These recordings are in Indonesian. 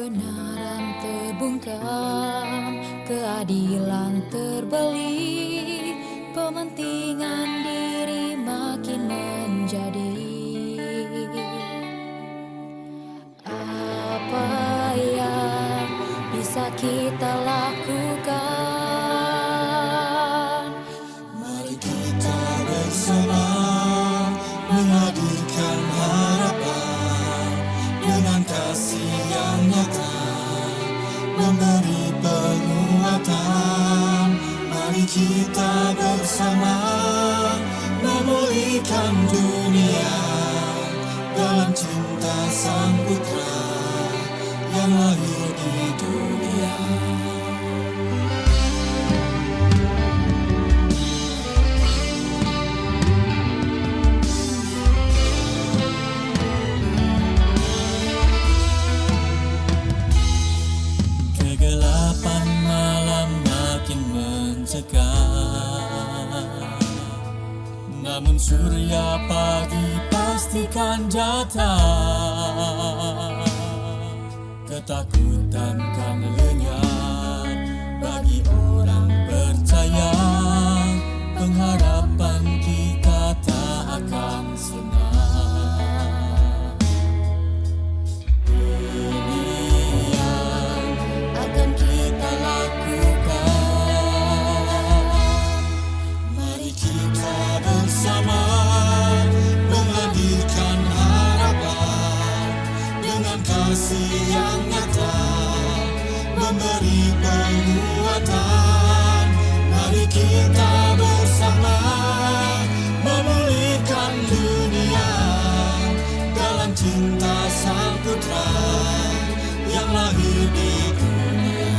Kebenaran terbungkam, keadilan terbeli, pementingan diri makin menjadi. Apa yang bisa kita lakukan? Mari kita bersama menghadirkan harapan dengan kasih yang nyata, memberi penguatan. Mari kita bersama memulihkan dunia dalam cinta Sang Putra yang lahir di dunia. Kegelapan malam makin mencekam, namun surya pagi pastikan datang. Ketakutan kan lenyap bagi orang percaya, pengharapan kita tak akan senang. Ini yang Akan kita lakukan. mari kita bersama menghadirkan harapan dengan kasih yang nyata, memberi penguatan. Mari kita bersama memulihkan dunia dalam cinta Sang Putra yang lahir di dunia.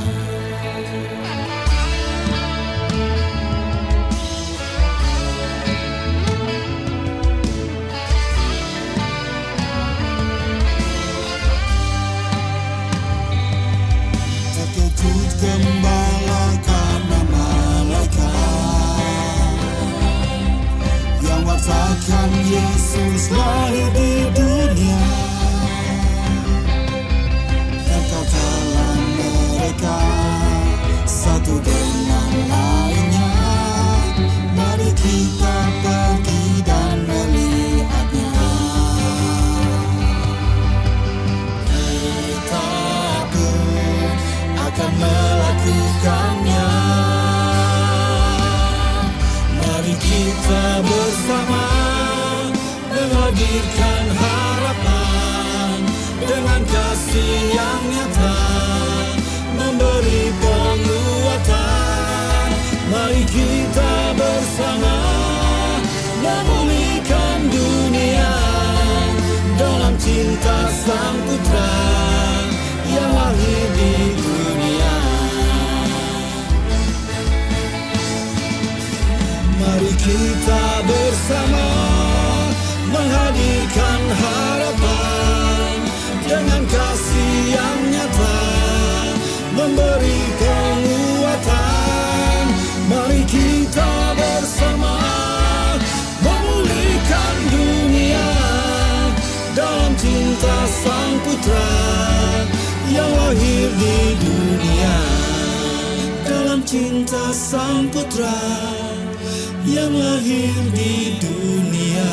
Terkejut gembala karena malaikat yang wartakan Yesus lahir di dunia. Dan kau telan mereka satu dengan lainnya. Mari kita pergi dan melihatnya. Kita pun akan melakukannya. Mari kita bersama menghadirkan harapan dengan kasih yang nyata, memberi penguatan. Mari kita bersama memulihkan dunia dalam cinta Sang Putra yang lahir di dunia. Mari kita bersama menghadirkan harapan dengan kasih yang nyata, memberi penguatan. Mari kita bersama memulihkan dunia dalam cinta Sang Putra yang lahir di dunia. Dalam cinta Sang Putra yang lahir di dunia.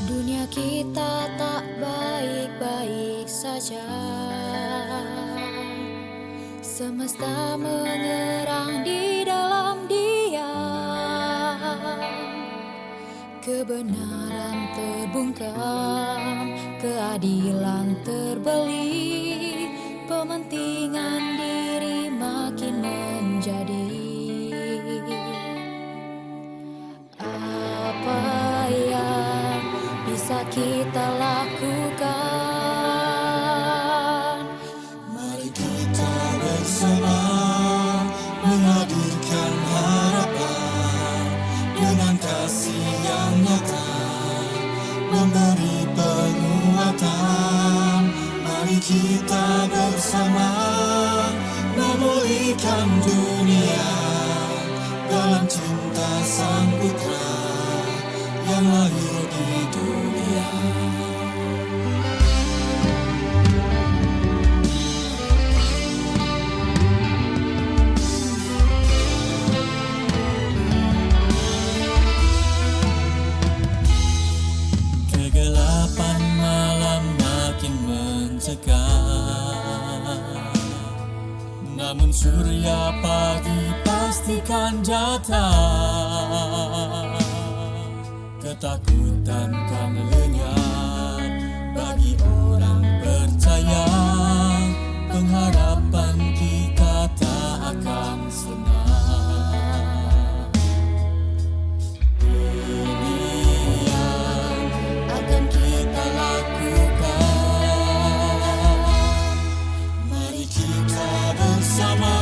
Dunia kita tak baik-baik saja. Semesta mengerang di dalam diam. Kebenaran terbungkam, keadilan terbeli, pementingan diri makin menjadi. Apa yang bisa kita lakukan? Mari kita bersama menghadirkan harapan dengan kasih memulihkan dunia dalam cinta Sang Putra yang lahir di dunia. Kegelapan malam makin mencekam, namun surya pagi pastikan datang. Ketakutan kan lenyap bagi orang percaya, pengharapan kita tak akan senang. Ini yang akan kita lakukan. Mari kita bersama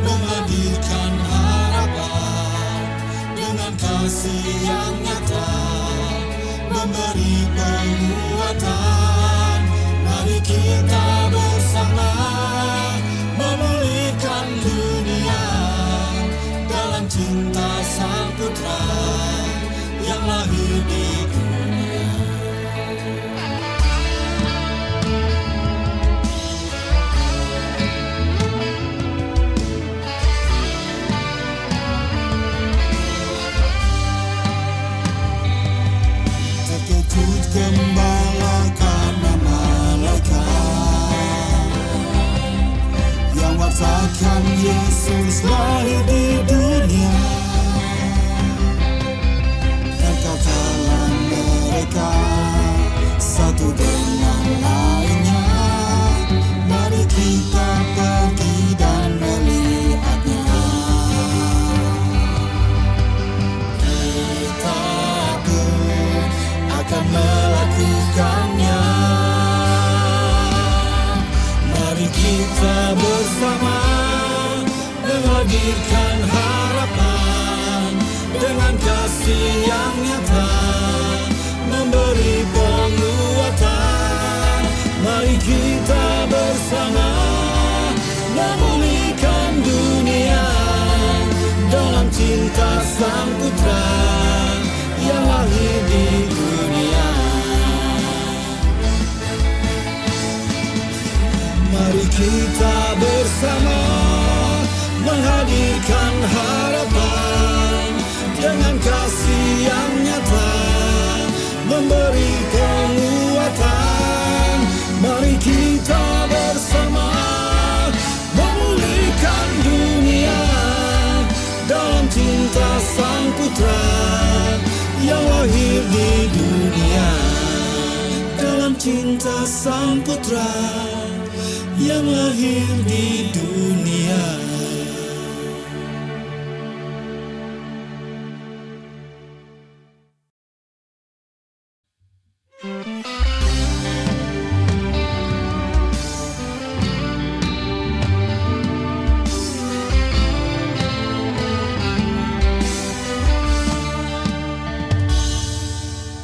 menghadirkan harapan dengan kasih yang nyata, memberi penguatan. Mari kita bersama memulihkan dunia dalam cinta Sang Putra yang lahir di dunia. Terkejut gembala karena malaikat yang wartakan Yesus lahir di dunia. Dan katalah mereka satu dengan lainnya, mari kita pergi dan melihatnya. Kita pun akan melakukannya. Mari kita bersama menghadirkan harapan dengan kasih yang nyata, memberi penguatan. Mari kita bersama memulihkan dunia dalam cinta Sang Putra yang lahir di dunia. Mari kita bersama menghadirkan harapan dengan kasih yang nyata, memberi penguatan. Mari kita bersama memulihkan dunia dalam cinta Sang Putra yang lahir di dunia. Dalam cinta Sang Putra yang lahir di dunia.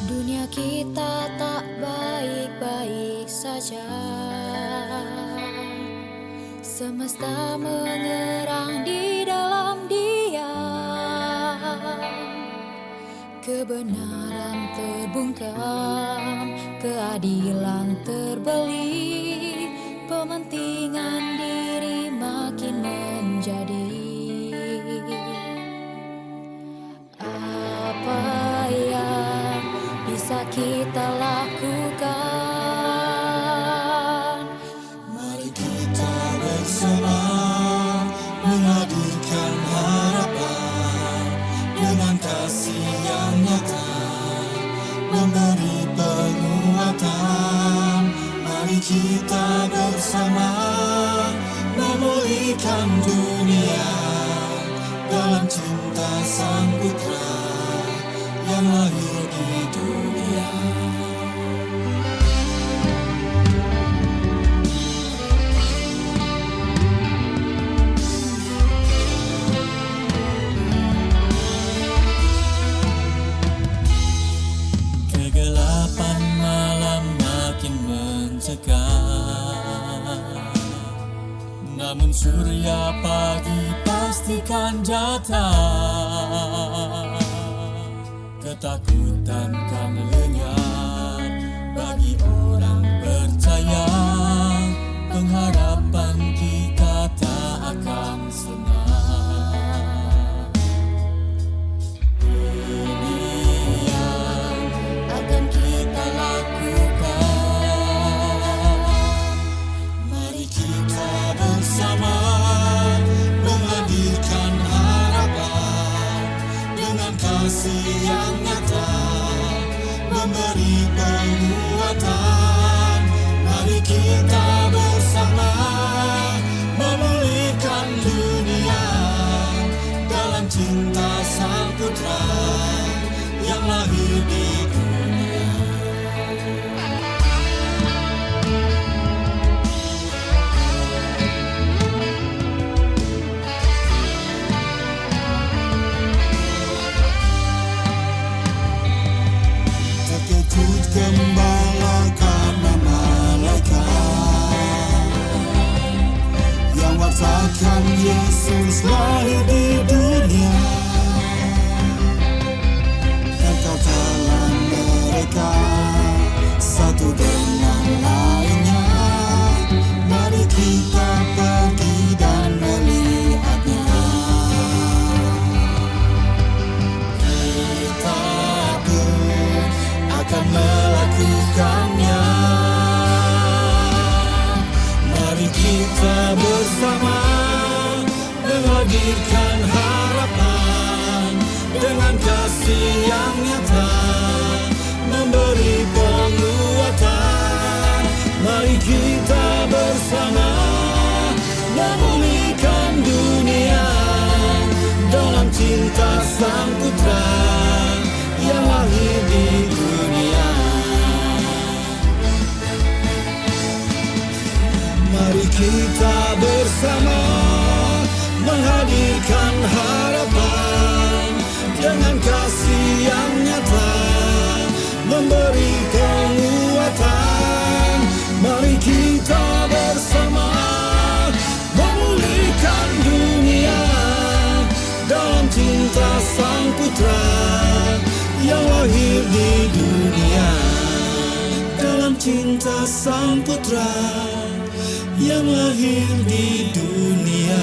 Dunia kita tak baik-baik saja. Semesta mengerang di dalam diam. Kebenaran terbungkam, keadilan terbeli, pementingan diri makin menjadi. Apa yang bisa kita lakukan? Mari kita bersama menghadirkan harapan dengan kasih yang nyata, memberi penguatan. Mari kita bersama memulihkan dunia dalam cinta Sang Putra yang lahir di dunia. Kegelapan malam makin mencekam, namun surya pagi pastikan datang. Ketakutan kan lenyap bagi orang percaya, pengharapan kita tak akan senang. Ini yang akan kita lakukan. mari kita bersama menghadirkan harapan dengan kasih yang nyata, memberi penguatan. Mari kita bersama memulihkan dunia dalam cinta Sang Putra yang lahir di dunia. Terkejut gembala karena malaikat yang wartakan Yesus lahir di dunia. Kekatalah mereka satu dengan lainnya, mari kita pergi dan melihatnya. Kita pun akan melakukannya. Mari kita bersama menghadirkan harapan dengan kasih yang nyata, memberi penguatan. Mari kita bersama memulihkan dunia dalam cinta Sang Putra yang lahir di dunia. Mari kita bersama menghadirkan harapan dengan kasih yang nyata, memberi penguatan. Mari kita bersama memulihkan dunia dalam cinta Sang Putra yang lahir di dunia. Dalam cinta Sang Putra yang lahir di dunia.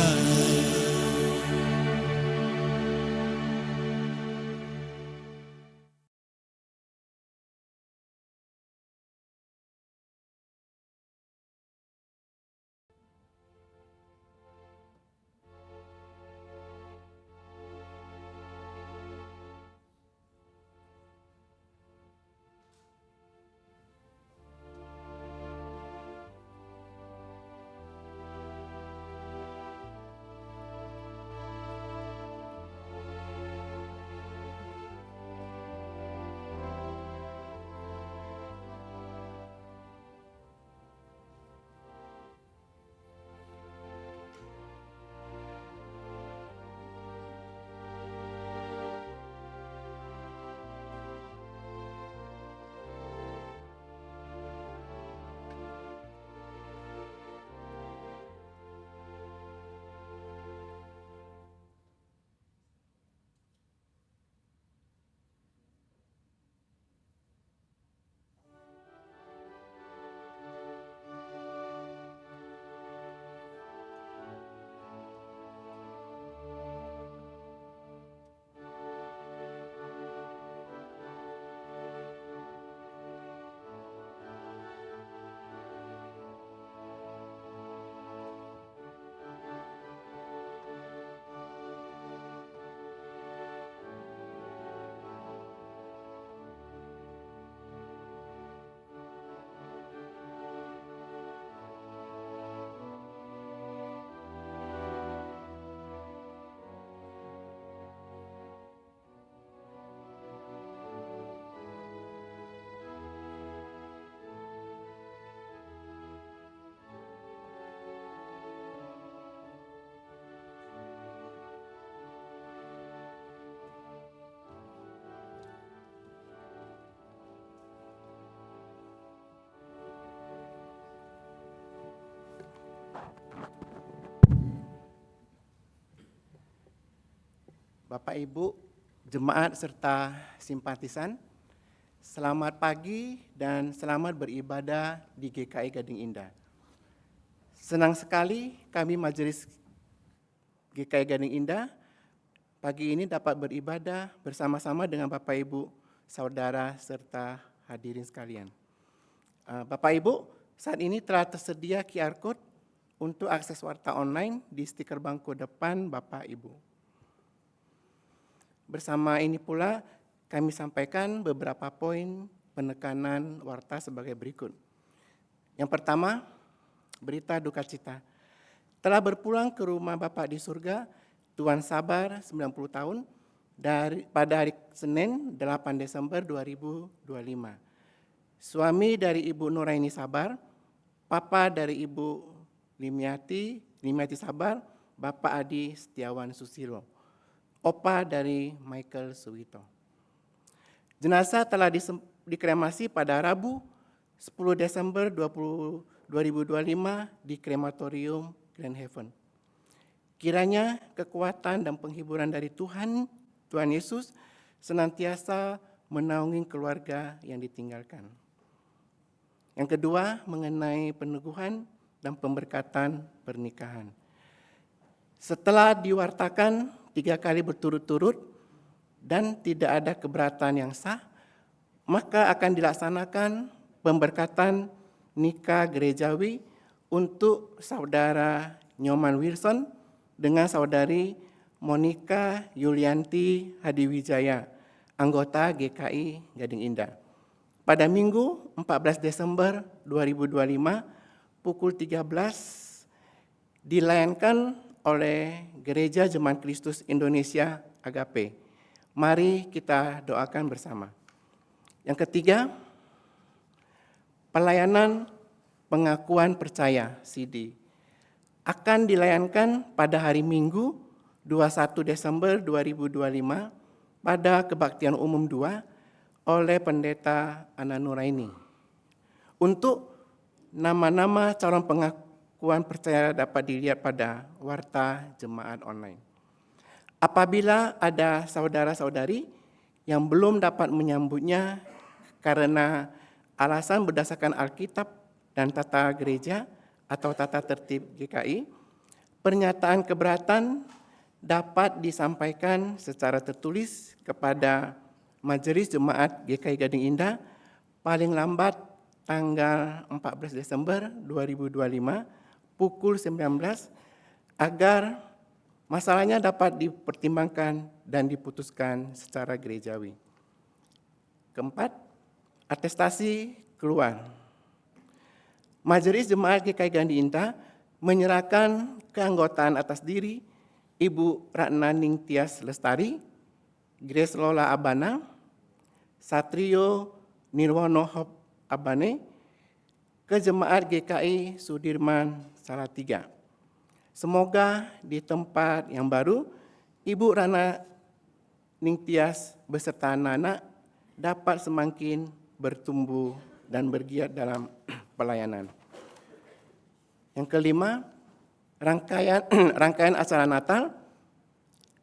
Bapak Ibu, jemaat serta simpatisan, selamat pagi dan selamat beribadah di GKI Gading Indah. Senang sekali kami Majelis GKI Gading Indah pagi ini dapat beribadah bersama-sama dengan Bapak Ibu, saudara serta hadirin sekalian. Bapak Ibu, saat ini telah tersedia QR Code untuk akses warta online di stiker bangku depan Bapak Ibu. Bersama ini pula kami sampaikan beberapa poin penekanan warta sebagai berikut. Yang pertama, berita duka cita. Telah berpulang ke rumah Bapak di surga, Tuan Sabar 90 tahun pada hari Senin 8 Desember 2025. Suami dari Ibu Nuraini Sabar, Papa dari Ibu Limiati Sabar, Bapak Adi Setiawan Susilo, Opa dari Michael Suwito. Jenazah telah dikremasi pada Rabu 10 Desember 2025 di krematorium Grand Haven. Kiranya kekuatan dan penghiburan dari Tuhan Yesus senantiasa menaungi keluarga yang ditinggalkan. Yang kedua, mengenai peneguhan dan pemberkatan pernikahan. Setelah diwartakan 3 kali berturut-turut dan tidak ada keberatan yang sah, maka akan dilaksanakan pemberkatan nikah gerejawi untuk saudara Nyoman Wilson dengan saudari Monica Yulianti Hadiwijaya, anggota GKI Gading Indah. Pada Minggu 14 Desember 2025 pukul 13 dilayankan oleh Gereja Jemaat Kristus Indonesia Agape. Mari kita doakan bersama. Yang ketiga, pelayanan pengakuan percaya CD akan dilayankan pada hari Minggu 21 Desember 2025 pada Kebaktian Umum 2 oleh Pendeta Ana Nuraini. Untuk nama-nama calon pengakuan percaya dapat dilihat pada warta jemaat online. Apabila ada saudara-saudari yang belum dapat menyambutnya karena alasan berdasarkan Alkitab dan tata gereja atau tata tertib GKI, pernyataan keberatan dapat disampaikan secara tertulis kepada Majelis Jemaat GKI Gading Indah paling lambat tanggal 14 Desember 2025 pukul 19 agar masalahnya dapat dipertimbangkan dan diputuskan secara gerejawi. Keempat, atestasi keluar. Majelis Jemaat GKI Gading Indah menyerahkan keanggotaan atas diri Ibu Ratna Ningtyas Lestari, Grace Lola Abana, Satrio Nirwono Hop Abane, ke Jemaat GKI Sudirman Salatiga. Semoga di tempat yang baru, Ibu Ratna Ningtyas beserta anak-anak dapat semakin bertumbuh dan bergiat dalam pelayanan. Yang kelima, rangkaian acara Natal.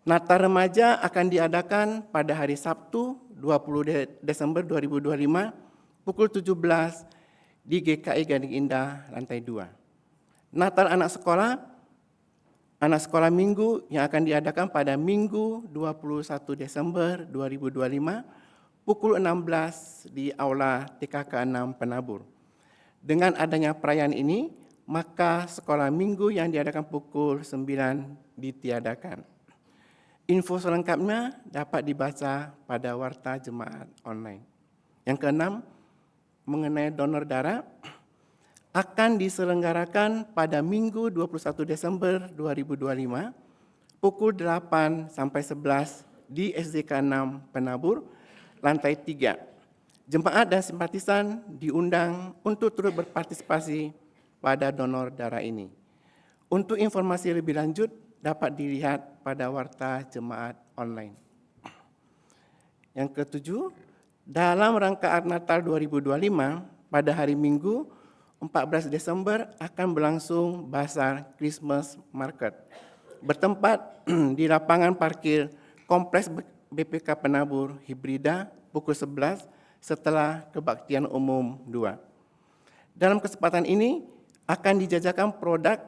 Natal Remaja akan diadakan pada hari Sabtu 20 Desember 2025 pukul 17 di GKI Gading Indah lantai 2. Natal anak sekolah minggu yang akan diadakan pada Minggu 21 Desember 2025 pukul 16 di Aula TKK 6 Penabur. Dengan adanya perayaan ini, maka sekolah minggu yang diadakan pukul 9 ditiadakan. Info selengkapnya dapat dibaca pada warta jemaat online. Yang keenam, mengenai donor darah, akan diselenggarakan pada Minggu 21 Desember 2025 pukul 8 sampai 11 di SDK 6 Penabur, lantai 3. Jemaat dan simpatisan diundang untuk turut berpartisipasi pada donor darah ini. Untuk informasi lebih lanjut dapat dilihat pada warta jemaat online. Yang ketujuh, dalam rangka Natal 2025 pada hari Minggu 14 Desember akan berlangsung Bazar Christmas Market bertempat di lapangan parkir Kompleks BPK Penabur Hibrida pukul 11 setelah kebaktian umum 2. Dalam kesempatan ini akan dijajakan produk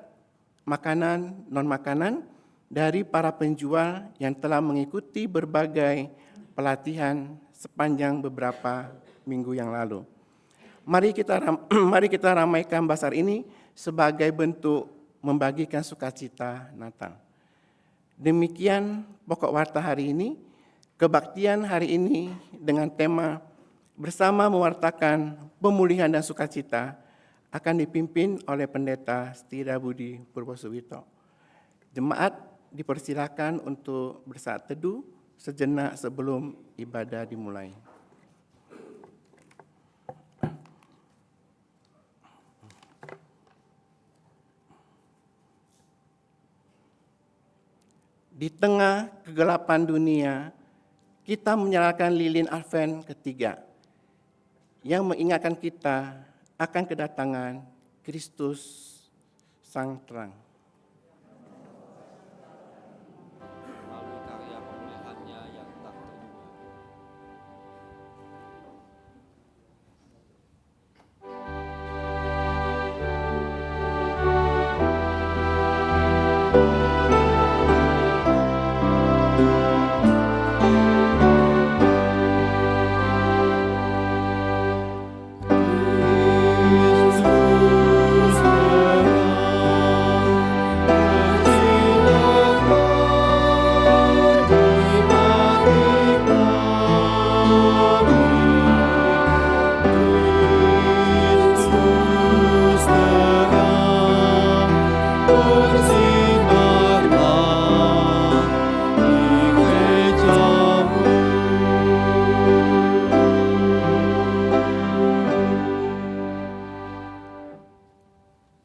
makanan, non-makanan dari para penjual yang telah mengikuti berbagai pelatihan sepanjang beberapa minggu yang lalu. Mari kita ramaikan bazar ini sebagai bentuk membagikan sukacita Natal. Demikian pokok warta hari ini. Kebaktian hari ini dengan tema bersama mewartakan pemulihan dan sukacita akan dipimpin oleh Pendeta Setira Budi Purwosuwito. Jemaat dipersilakan untuk bersaat teduh sejenak sebelum ibadah dimulai. Di tengah kegelapan dunia, kita menyalakan lilin Advent ketiga yang mengingatkan kita akan kedatangan Kristus Sang Terang. Melalui karya pemulihannya yang tak terduga.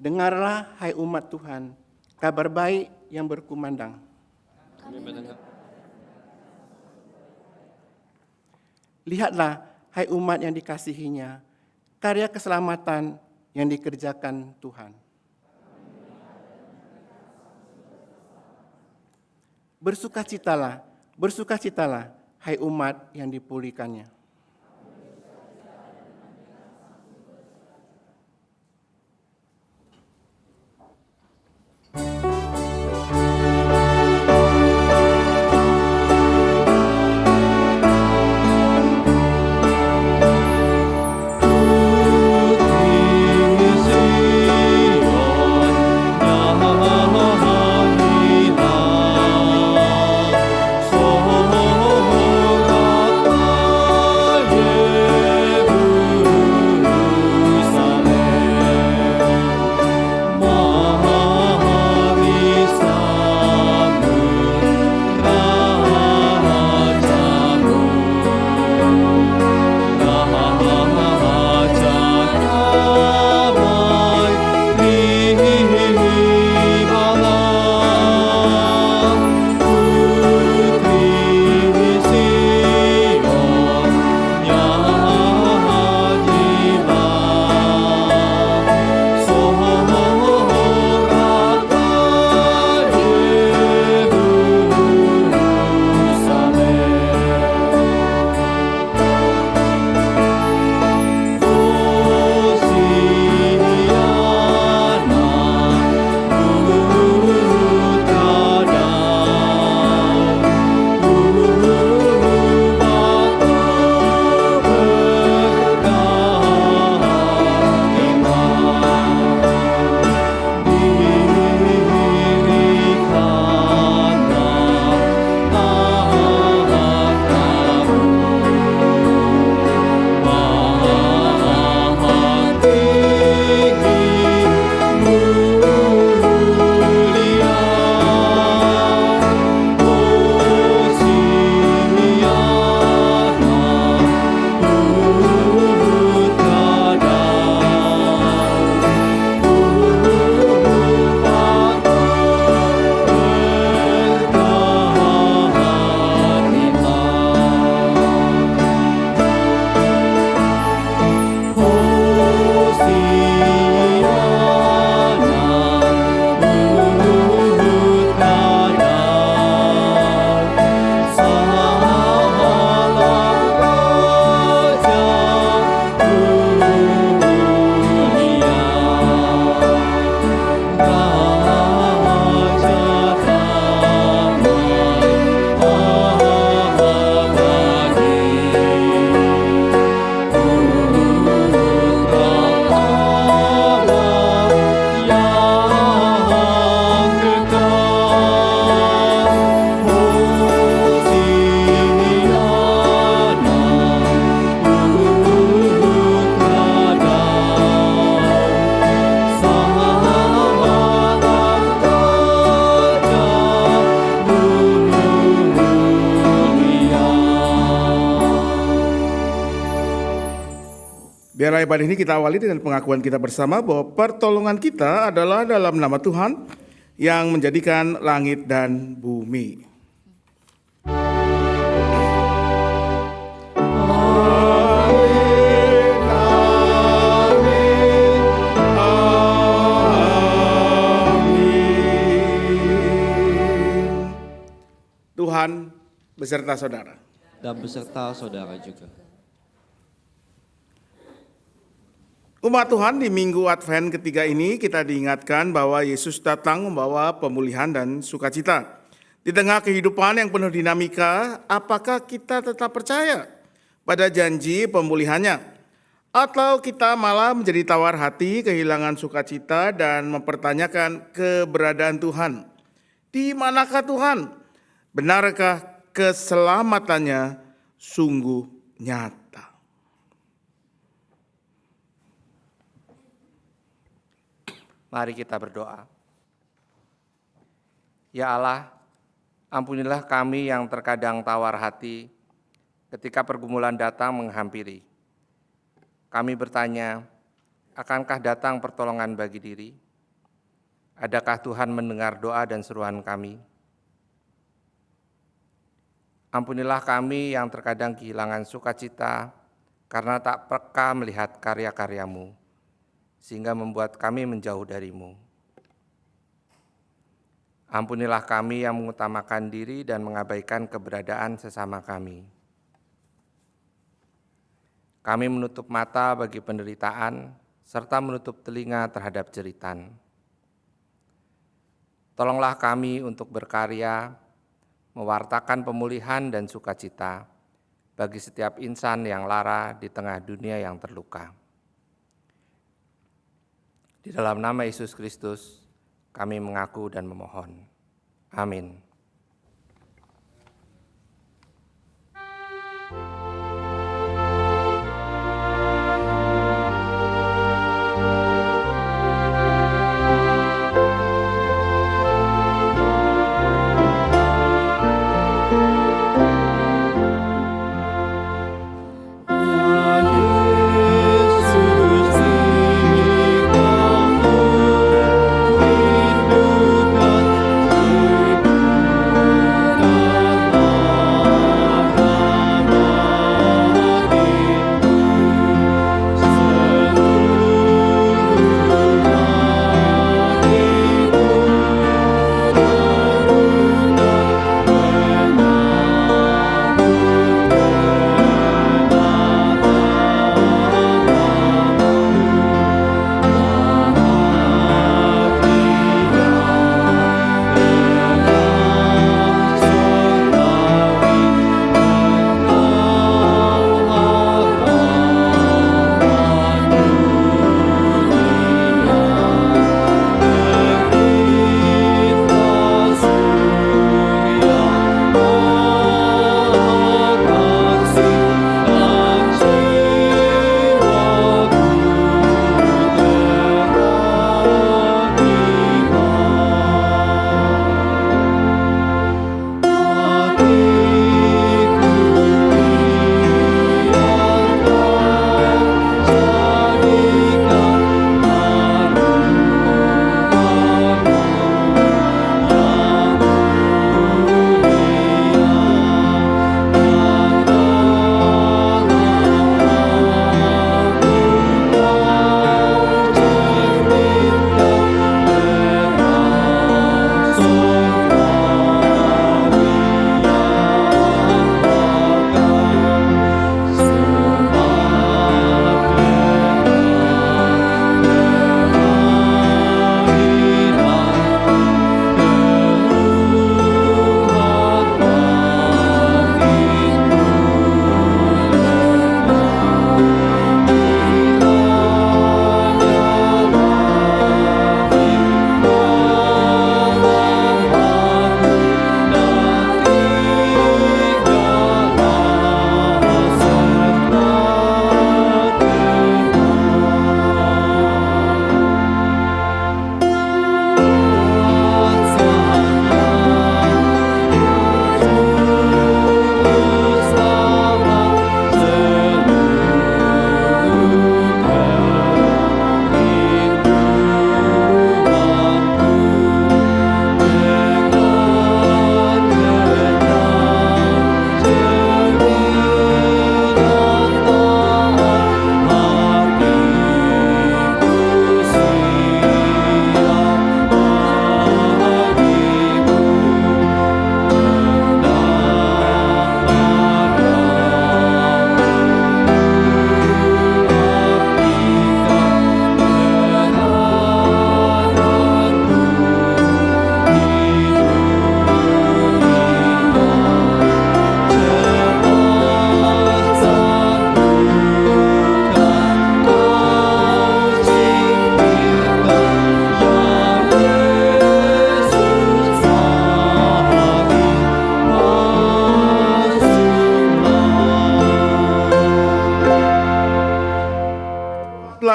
Dengarlah, hai umat Tuhan, kabar baik yang berkumandang. Kami mendengar. Lihatlah, hai umat yang dikasihinya, karya keselamatan yang dikerjakan Tuhan. Bersukacitalah, hai umat yang dipulihkannya. Sorak Biarlah ibadah ini kita awali dengan pengakuan kita bersama bahwa pertolongan kita adalah dalam nama Tuhan yang menjadikan langit dan bumi. Tuhan beserta saudara. Dan beserta saudara juga. Umat Tuhan, di minggu Advent ketiga ini kita diingatkan bahwa Yesus datang membawa pemulihan dan sukacita. Di tengah kehidupan yang penuh dinamika, apakah kita tetap percaya pada janji pemulihannya? Atau kita malah menjadi tawar hati, kehilangan sukacita dan mempertanyakan keberadaan Tuhan? Di manakah Tuhan? Benarkah keselamatannya sungguh nyata? Mari kita berdoa. Ya Allah, ampunilah kami yang terkadang tawar hati ketika pergumulan datang menghampiri. Kami bertanya, akankah datang pertolongan bagi diri? Adakah Tuhan mendengar doa dan seruan kami? Ampunilah kami yang terkadang kehilangan sukacita karena tak peka melihat karya-karya-Mu, sehingga membuat kami menjauh dari-Mu. Ampunilah kami yang mengutamakan diri dan mengabaikan keberadaan sesama kami. Kami menutup mata bagi penderitaan, serta menutup telinga terhadap jeritan. Tolonglah kami untuk berkarya, mewartakan pemulihan dan sukacita bagi setiap insan yang lara di tengah dunia yang terluka. Di dalam nama Yesus Kristus, kami mengaku dan memohon. Amin. Yesus,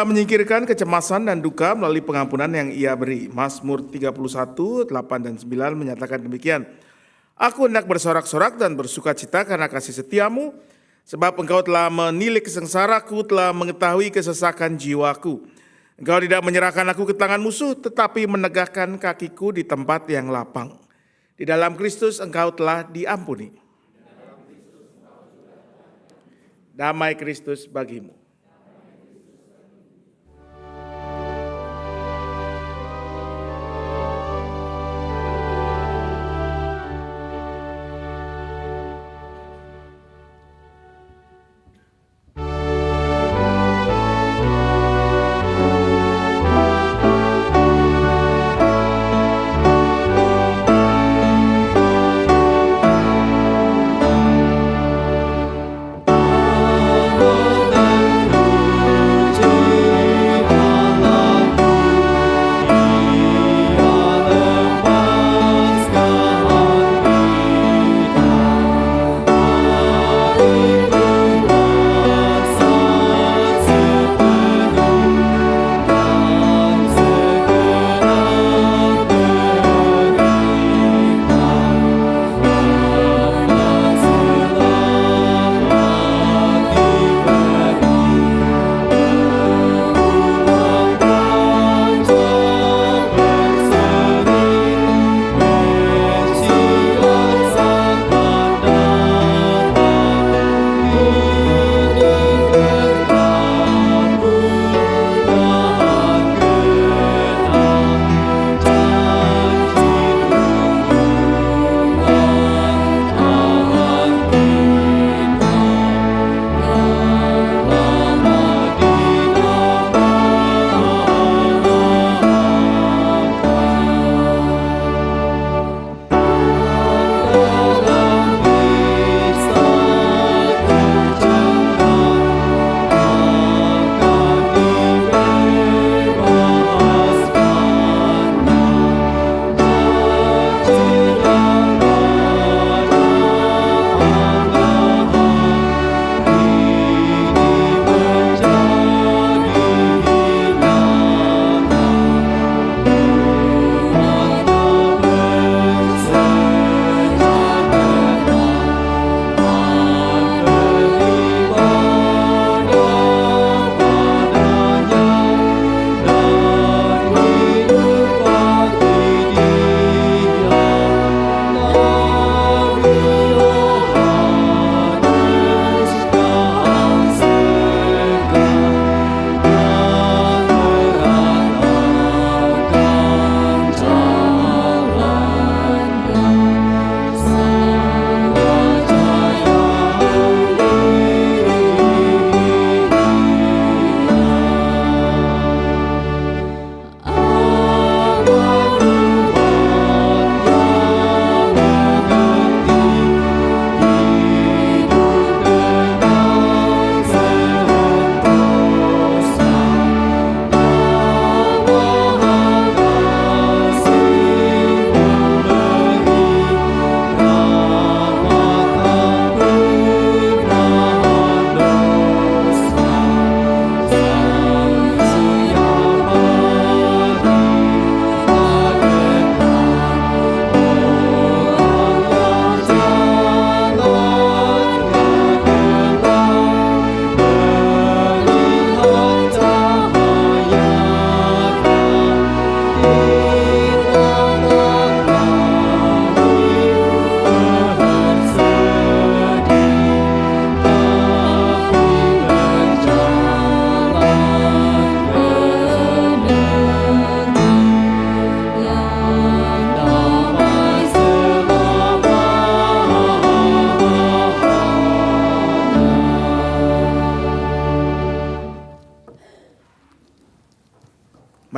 telah menyingkirkan kecemasan dan duka melalui pengampunan yang Ia beri. Mazmur 31, 8 dan 9 menyatakan demikian. Aku hendak bersorak-sorak dan bersukacita karena kasih setiamu, sebab Engkau telah menilik sengsaraku, telah mengetahui kesesakan jiwaku. Engkau tidak menyerahkan aku ke tangan musuh, tetapi menegakkan kakiku di tempat yang lapang. Di dalam Kristus Engkau telah diampuni. Damai Kristus bagimu.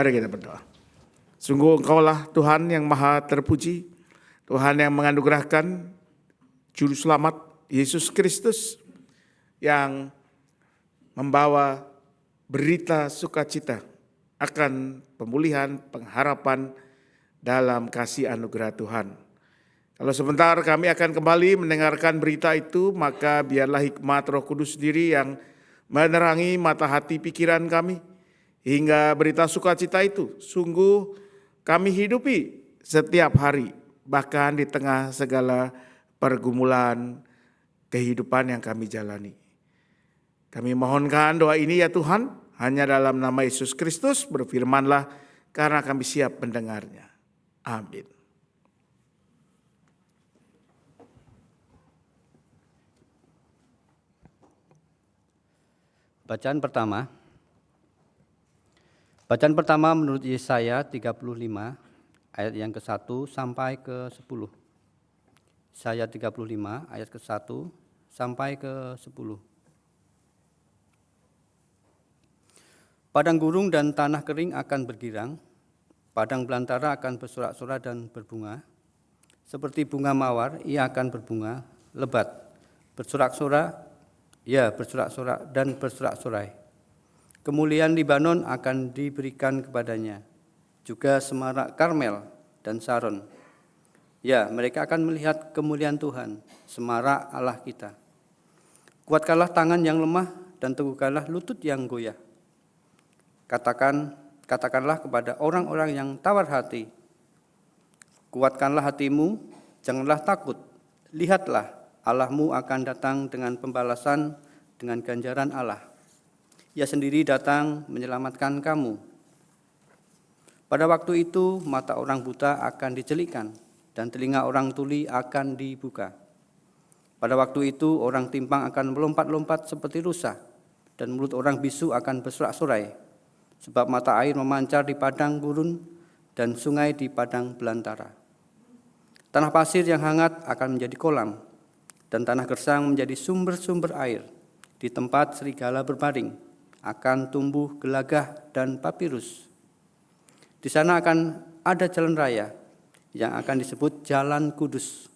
Mari kita berdoa. Sungguh Engkaulah Tuhan yang maha terpuji, Tuhan yang menganugerahkan Juru Selamat Yesus Kristus yang membawa berita sukacita akan pemulihan, pengharapan dalam kasih anugerah Tuhan. Kalau sebentar kami akan kembali mendengarkan berita itu, maka biarlah hikmat Roh Kudus sendiri yang menerangi mata hati pikiran kami, hingga berita sukacita itu sungguh kami hidupi setiap hari, bahkan di tengah segala pergumulan kehidupan yang kami jalani. Kami mohonkan doa ini ya Tuhan, hanya dalam nama Yesus Kristus berfirmanlah, karena kami siap mendengarnya. Amin. Bacaan pertama menurut Yesaya 35 ayat yang ke-1 sampai ke-10. Yesaya 35 ayat ke-1 sampai ke-10. Padang gurung dan tanah kering akan bergirang, padang belantara akan bersorak-sorai dan berbunga. Seperti bunga mawar, ia akan berbunga lebat, bersorak-sorai, bersorak-sorai dan bersorak-sorai. Kemuliaan Libanon akan diberikan kepadanya, juga semarak Karmel dan Saron. Ya, mereka akan melihat kemuliaan Tuhan, semarak Allah kita. Kuatkanlah tangan yang lemah dan teguhkanlah lutut yang goyah. Katakanlah kepada orang-orang yang tawar hati, kuatkanlah hatimu, janganlah takut. Lihatlah, Allahmu akan datang dengan pembalasan, dengan ganjaran Allah. Ia sendiri datang menyelamatkan kamu. Pada waktu itu, mata orang buta akan dicelikkan, dan telinga orang tuli akan dibuka. Pada waktu itu, orang timpang akan melompat-lompat seperti rusa, dan mulut orang bisu akan bersorak-sorai. Sebab mata air memancar di padang gurun dan sungai di padang belantara. Tanah pasir yang hangat akan menjadi kolam, dan tanah gersang menjadi sumber-sumber air. Di tempat serigala berbaring akan tumbuh gelagah dan papirus. Di sana akan ada jalan raya yang akan disebut Jalan Kudus.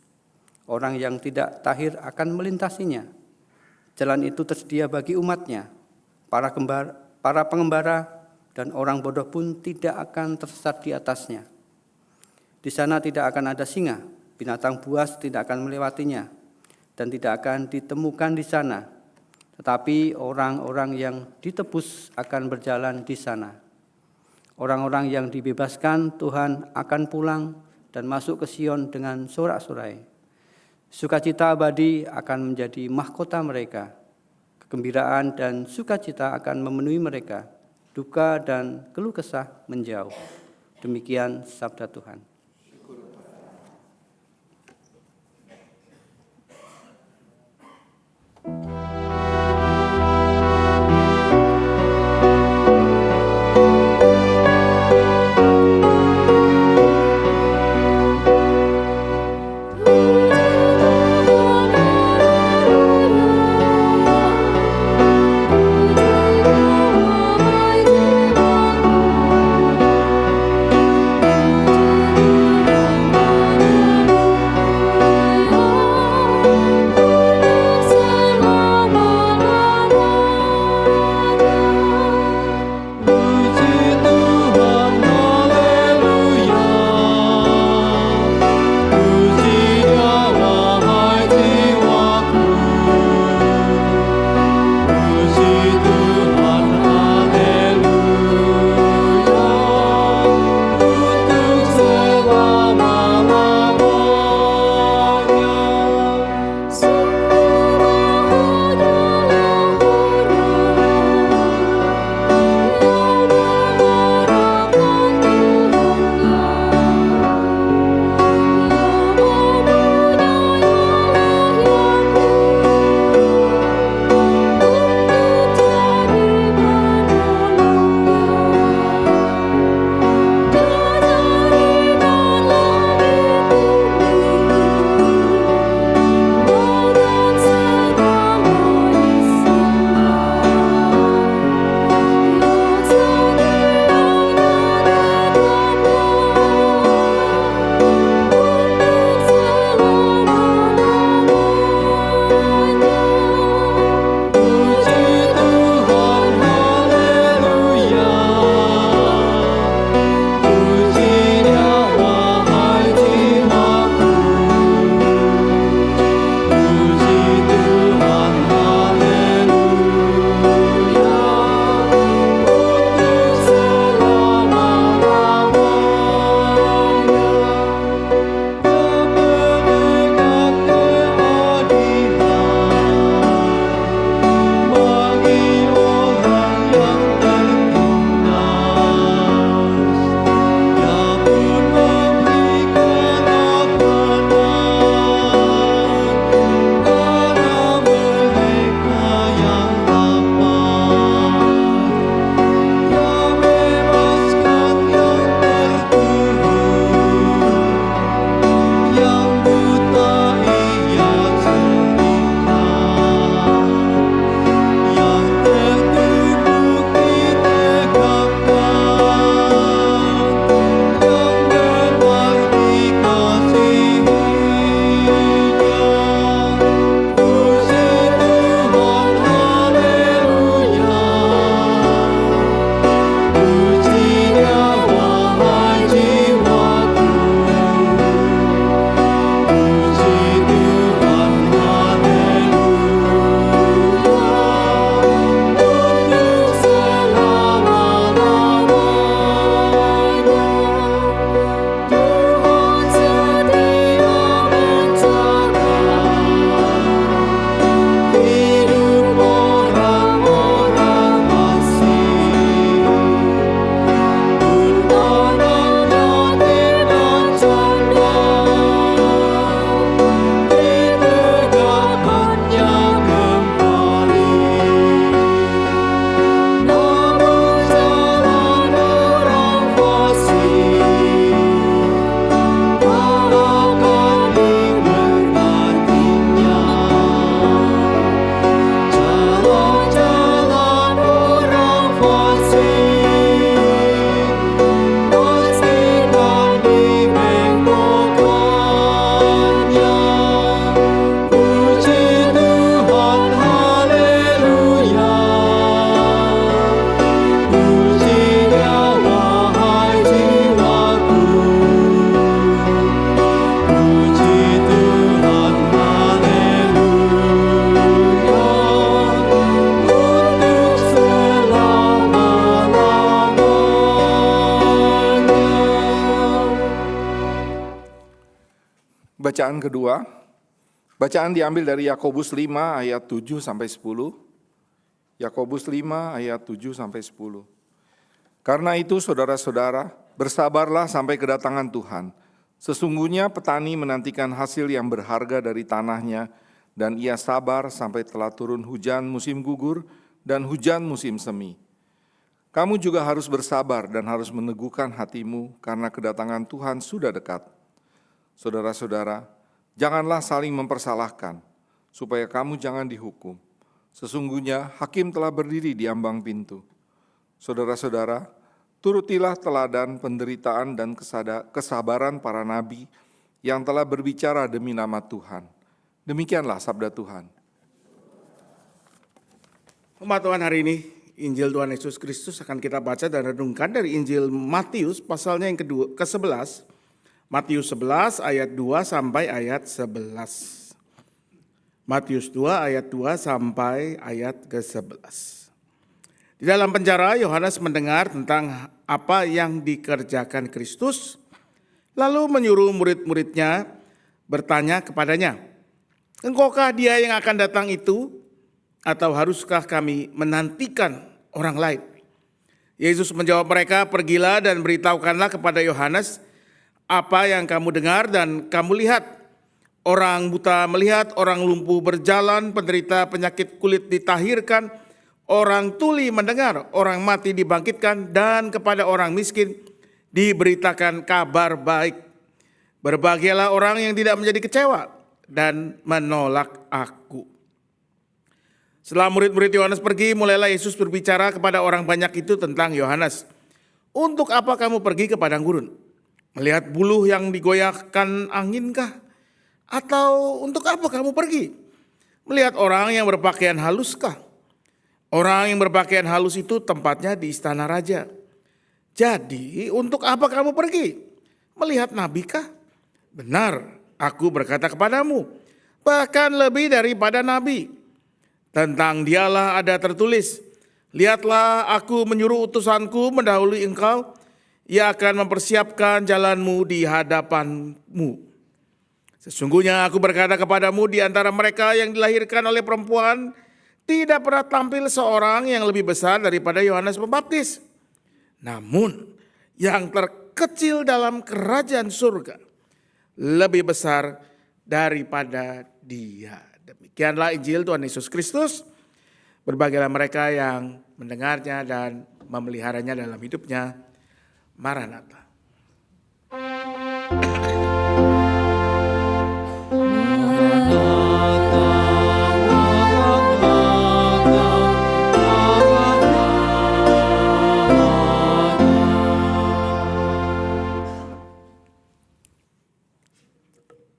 Orang yang tidak tahir akan melintasinya. Jalan itu tersedia bagi umatnya, para pengembara dan orang bodoh pun tidak akan tersesat di atasnya. Di sana tidak akan ada singa, binatang buas tidak akan melewatinya, dan tidak akan ditemukan di sana. Tetapi orang-orang yang ditebus akan berjalan di sana. Orang-orang yang dibebaskan Tuhan akan pulang dan masuk ke Sion dengan sorak-sorai. Sukacita abadi akan menjadi mahkota mereka. Kegembiraan dan sukacita akan memenuhi mereka. Duka dan keluh kesah menjauh. Demikian sabda Tuhan. Ku Bacaan kedua, bacaan diambil dari Yakobus 5 ayat 7 sampai 10. Yakobus 5 ayat 7 sampai 10. Karena itu saudara-saudara, bersabarlah sampai kedatangan Tuhan. Sesungguhnya petani menantikan hasil yang berharga dari tanahnya, dan ia sabar sampai telah turun hujan musim gugur dan hujan musim semi. Kamu juga harus bersabar dan harus meneguhkan hatimu karena kedatangan Tuhan sudah dekat. Saudara-saudara, janganlah saling mempersalahkan, supaya kamu jangan dihukum. Sesungguhnya hakim telah berdiri di ambang pintu. Saudara-saudara, turutilah teladan penderitaan dan kesabaran para nabi yang telah berbicara demi nama Tuhan. Demikianlah sabda Tuhan. Umat Tuhan, hari ini Injil Tuhan Yesus Kristus akan kita baca dan renungkan dari Injil Matius pasalnya yang ke-11. Matius 11 ayat 2 sampai ayat 11. Matius 2 ayat 2 sampai ayat ke-11. Di dalam penjara, Yohanes mendengar tentang apa yang dikerjakan Kristus, lalu menyuruh murid-muridnya bertanya kepadanya, "Engkaukah dia yang akan datang itu, atau haruskah kami menantikan orang lain?" Yesus menjawab mereka, "Pergilah dan beritahukanlah kepada Yohanes apa yang kamu dengar dan kamu lihat. Orang buta melihat, orang lumpuh berjalan, penderita penyakit kulit ditahirkan, orang tuli mendengar, orang mati dibangkitkan, dan kepada orang miskin diberitakan kabar baik. Berbahagialah orang yang tidak menjadi kecewa dan menolak aku." Setelah murid-murid Yohanes pergi, mulailah Yesus berbicara kepada orang banyak itu tentang Yohanes. "Untuk apa kamu pergi ke padang gurun? Melihat buluh yang digoyahkan anginkah? Atau untuk apa kamu pergi? Melihat orang yang berpakaian haluskah? Orang yang berpakaian halus itu tempatnya di istana raja. Jadi untuk apa kamu pergi? Melihat nabikah? Benar, aku berkata kepadamu, bahkan lebih daripada nabi. Tentang dialah ada tertulis, lihatlah aku menyuruh utusanku mendahului engkau, ia akan mempersiapkan jalanmu di hadapanmu. Sesungguhnya aku berkata kepadamu, di antara mereka yang dilahirkan oleh perempuan, tidak pernah tampil seorang yang lebih besar daripada Yohanes Pembaptis. Namun yang terkecil dalam kerajaan surga lebih besar daripada dia." Demikianlah Injil Tuhan Yesus Kristus. Berbahagialah mereka yang mendengarnya dan memeliharanya dalam hidupnya. Maranatha.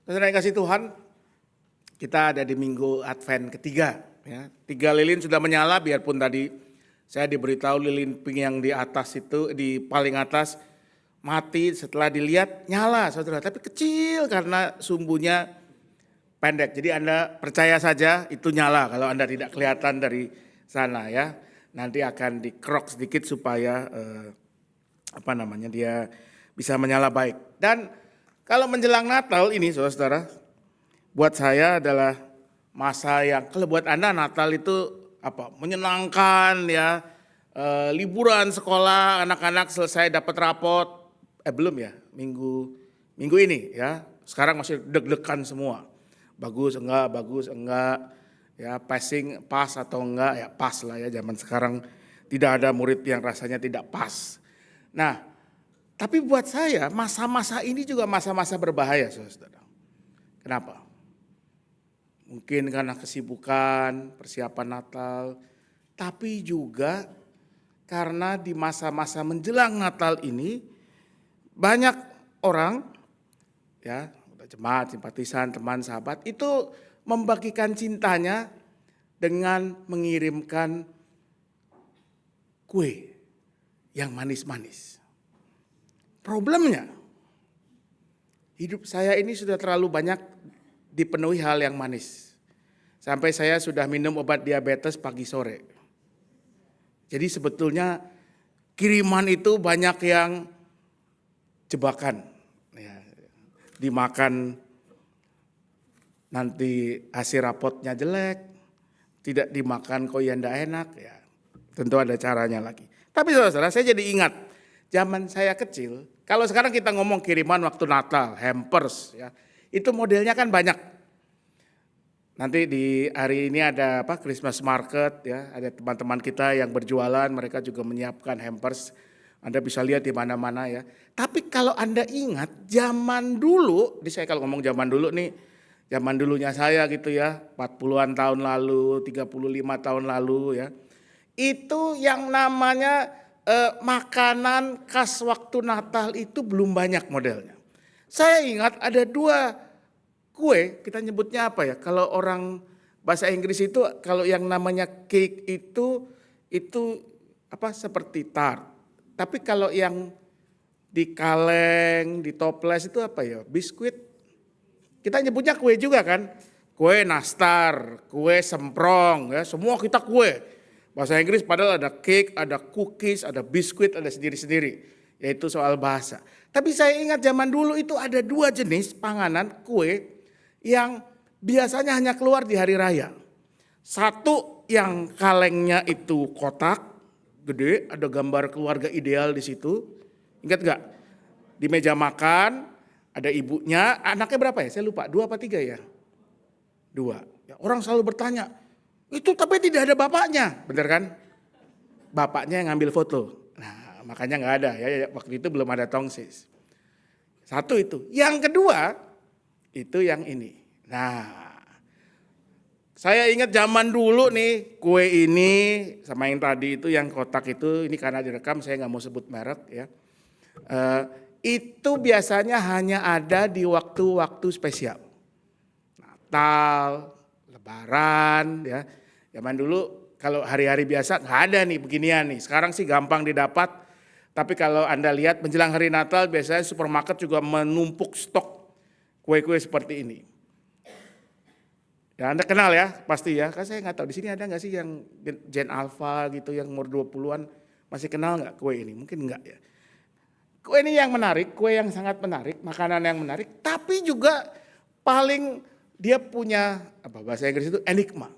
Saudara yang kasih Tuhan, kita ada di minggu Advent ketiga. Ya. 3 lilin sudah menyala, biarpun tadi saya diberitahu lilin pink yang di atas itu, di paling atas mati, setelah dilihat nyala saudara. Tapi kecil karena sumbunya pendek. Jadi Anda percaya saja itu nyala kalau Anda tidak kelihatan dari sana ya. Nanti akan dikrok sedikit supaya dia bisa menyala baik. Dan kalau menjelang Natal ini saudara, buat saya adalah masa yang, kalau buat Anda Natal itu menyenangkan ya, liburan sekolah, anak-anak selesai dapat rapot, belum ya, minggu ini ya, sekarang masih deg-degan semua, bagus enggak, ya passing pas atau enggak, ya pas lah ya, zaman sekarang tidak ada murid yang rasanya tidak pas. Nah, tapi buat saya masa-masa ini juga masa-masa berbahaya saudara. Kenapa? Mungkin karena kesibukan, persiapan Natal, tapi juga karena di masa-masa menjelang Natal ini banyak orang, ya, jemaat, simpatisan, teman, sahabat itu membagikan cintanya dengan mengirimkan kue yang manis-manis. Problemnya, hidup saya ini sudah terlalu banyak dipenuhi hal yang manis. Sampai saya sudah minum obat diabetes pagi sore. Jadi sebetulnya kiriman itu banyak yang jebakan. Ya, dimakan nanti hasil rapotnya jelek, tidak dimakan kok ya ndak enak, ya tentu ada caranya lagi. Tapi saudara, saya jadi ingat zaman saya kecil, kalau sekarang kita ngomong kiriman waktu Natal, hampers, ya itu modelnya kan banyak. Nanti di hari ini ada Christmas market, ya ada teman-teman kita yang berjualan, mereka juga menyiapkan hampers. Anda bisa lihat di mana-mana ya. Tapi kalau Anda ingat zaman dulu, saya kalau ngomong zaman dulu nih, zaman dulunya saya gitu ya, 40-an tahun lalu, 35 tahun lalu ya. Itu yang namanya makanan khas waktu Natal itu belum banyak modelnya. Saya ingat ada 2 kue, kita nyebutnya apa ya? Kalau orang bahasa Inggris itu kalau yang namanya cake itu seperti tart. Tapi kalau yang di kaleng, di toples itu apa ya? Biskuit. Kita nyebutnya kue juga kan? Kue nastar, kue semprong, ya semua kita kue. Bahasa Inggris padahal ada cake, ada cookies, ada biskuit, ada sendiri-sendiri. Yaitu soal bahasa. Tapi saya ingat zaman dulu itu ada 2 jenis panganan kue yang biasanya hanya keluar di hari raya. Satu yang kalengnya itu kotak, gede, ada gambar keluarga ideal di situ. Ingat gak? Di meja makan, ada ibunya, anaknya berapa ya? Saya lupa, 2 apa 3 ya? 2. Ya, orang selalu bertanya, itu tapi tidak ada bapaknya, bener kan? Bapaknya yang ngambil foto. Nah, makanya gak ada ya, waktu itu belum ada tongsis. Satu itu. Yang kedua, itu yang ini. Nah, saya ingat zaman dulu nih, kue ini sama yang tadi itu yang kotak itu, ini karena direkam saya nggak mau sebut merek ya. Itu biasanya hanya ada di waktu-waktu spesial. Natal, Lebaran ya. Zaman dulu kalau hari-hari biasa nggak ada nih beginian nih. Sekarang sih gampang didapat. Tapi kalau Anda lihat menjelang hari Natal biasanya supermarket juga menumpuk stok kue-kue seperti ini. Ya Anda kenal ya pasti ya, kan saya nggak tahu di sini ada nggak sih yang Gen Alpha gitu yang umur 20-an masih kenal nggak kue ini? Mungkin nggak ya. Kue ini yang menarik, kue yang sangat menarik, makanan yang menarik, tapi juga paling dia punya bahasa Inggris itu enigma,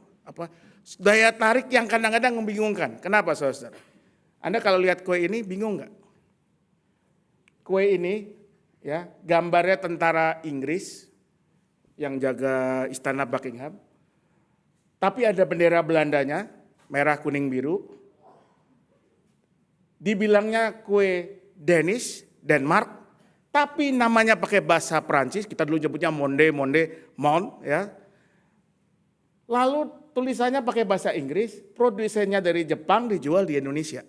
daya tarik yang kadang-kadang membingungkan. Kenapa saudara? Anda kalau lihat kue ini bingung nggak? Kue ini ya gambarnya tentara Inggris yang jaga istana Buckingham. Tapi ada bendera Belandanya, merah, kuning, biru. Dibilangnya kue Danish, Denmark, tapi namanya pakai bahasa Prancis, kita dulu nyebutnya monde, mont ya. Lalu tulisannya pakai bahasa Inggris, produsennya dari Jepang dijual di Indonesia.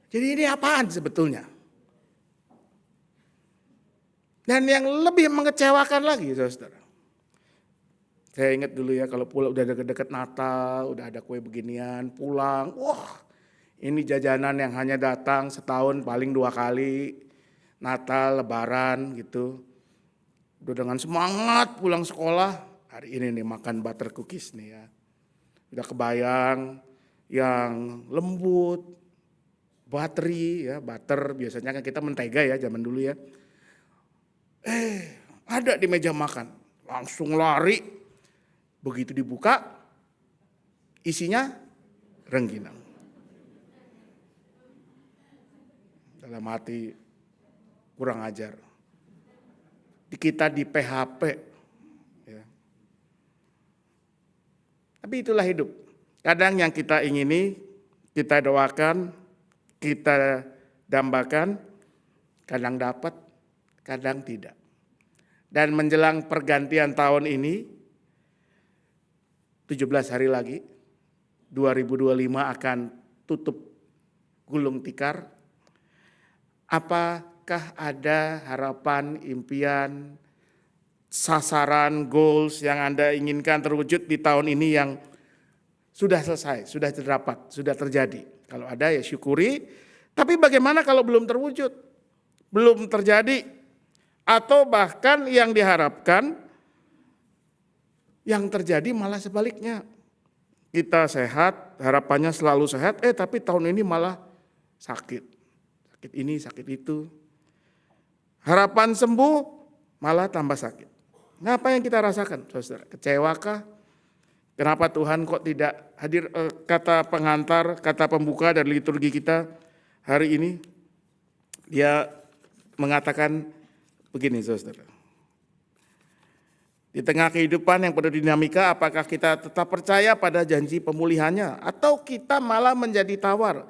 Jadi ini apaan sebetulnya? Dan yang lebih mengecewakan lagi saudara. Saya ingat dulu ya kalau pulang udah deket-deket Natal, udah ada kue beginian, pulang. Wah ini jajanan yang hanya datang setahun paling 2 kali. Natal, Lebaran gitu. Udah dengan semangat pulang sekolah. Hari ini nih makan butter cookies nih ya. Udah kebayang yang lembut, buttery ya. Butter biasanya kan kita mentega ya zaman dulu ya. Ada di meja makan, langsung lari, begitu dibuka, isinya rengginang. Dalam hati kurang ajar, kita di PHP, ya. Tapi itulah hidup. Kadang yang kita ingini, kita doakan, kita dambakan, kadang dapat, kadang tidak. Dan menjelang pergantian tahun ini, 17 hari lagi, 2025 akan tutup gulung tikar. Apakah ada harapan, impian, sasaran, goals yang Anda inginkan terwujud di tahun ini yang sudah selesai, sudah terdapat, sudah terjadi? Kalau ada ya syukuri, tapi bagaimana kalau belum terwujud, belum terjadi? Atau bahkan yang diharapkan, yang terjadi malah sebaliknya. Kita sehat, harapannya selalu sehat, tapi tahun ini malah sakit. Sakit ini, sakit itu. Harapan sembuh, malah tambah sakit. Apa yang kita rasakan, saudara? Kecewakah? Kenapa Tuhan kok tidak hadir? Kata pengantar, kata pembuka dari liturgi kita hari ini, dia mengatakan begini, saudara. Di tengah kehidupan yang penuh dinamika, apakah kita tetap percaya pada janji pemulihannya, atau kita malah menjadi tawar,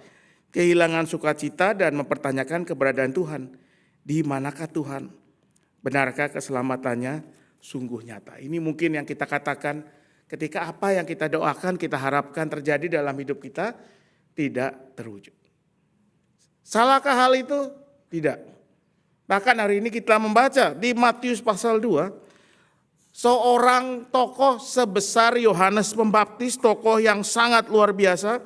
kehilangan sukacita dan mempertanyakan keberadaan Tuhan? Di manakah Tuhan? Benarkah keselamatannya sungguh nyata? Ini mungkin yang kita katakan ketika apa yang kita doakan, kita harapkan terjadi dalam hidup kita tidak terwujud. Salahkah hal itu? Tidak. Bahkan hari ini kita membaca di Matius pasal 2, seorang tokoh sebesar Yohanes Pembaptis, tokoh yang sangat luar biasa,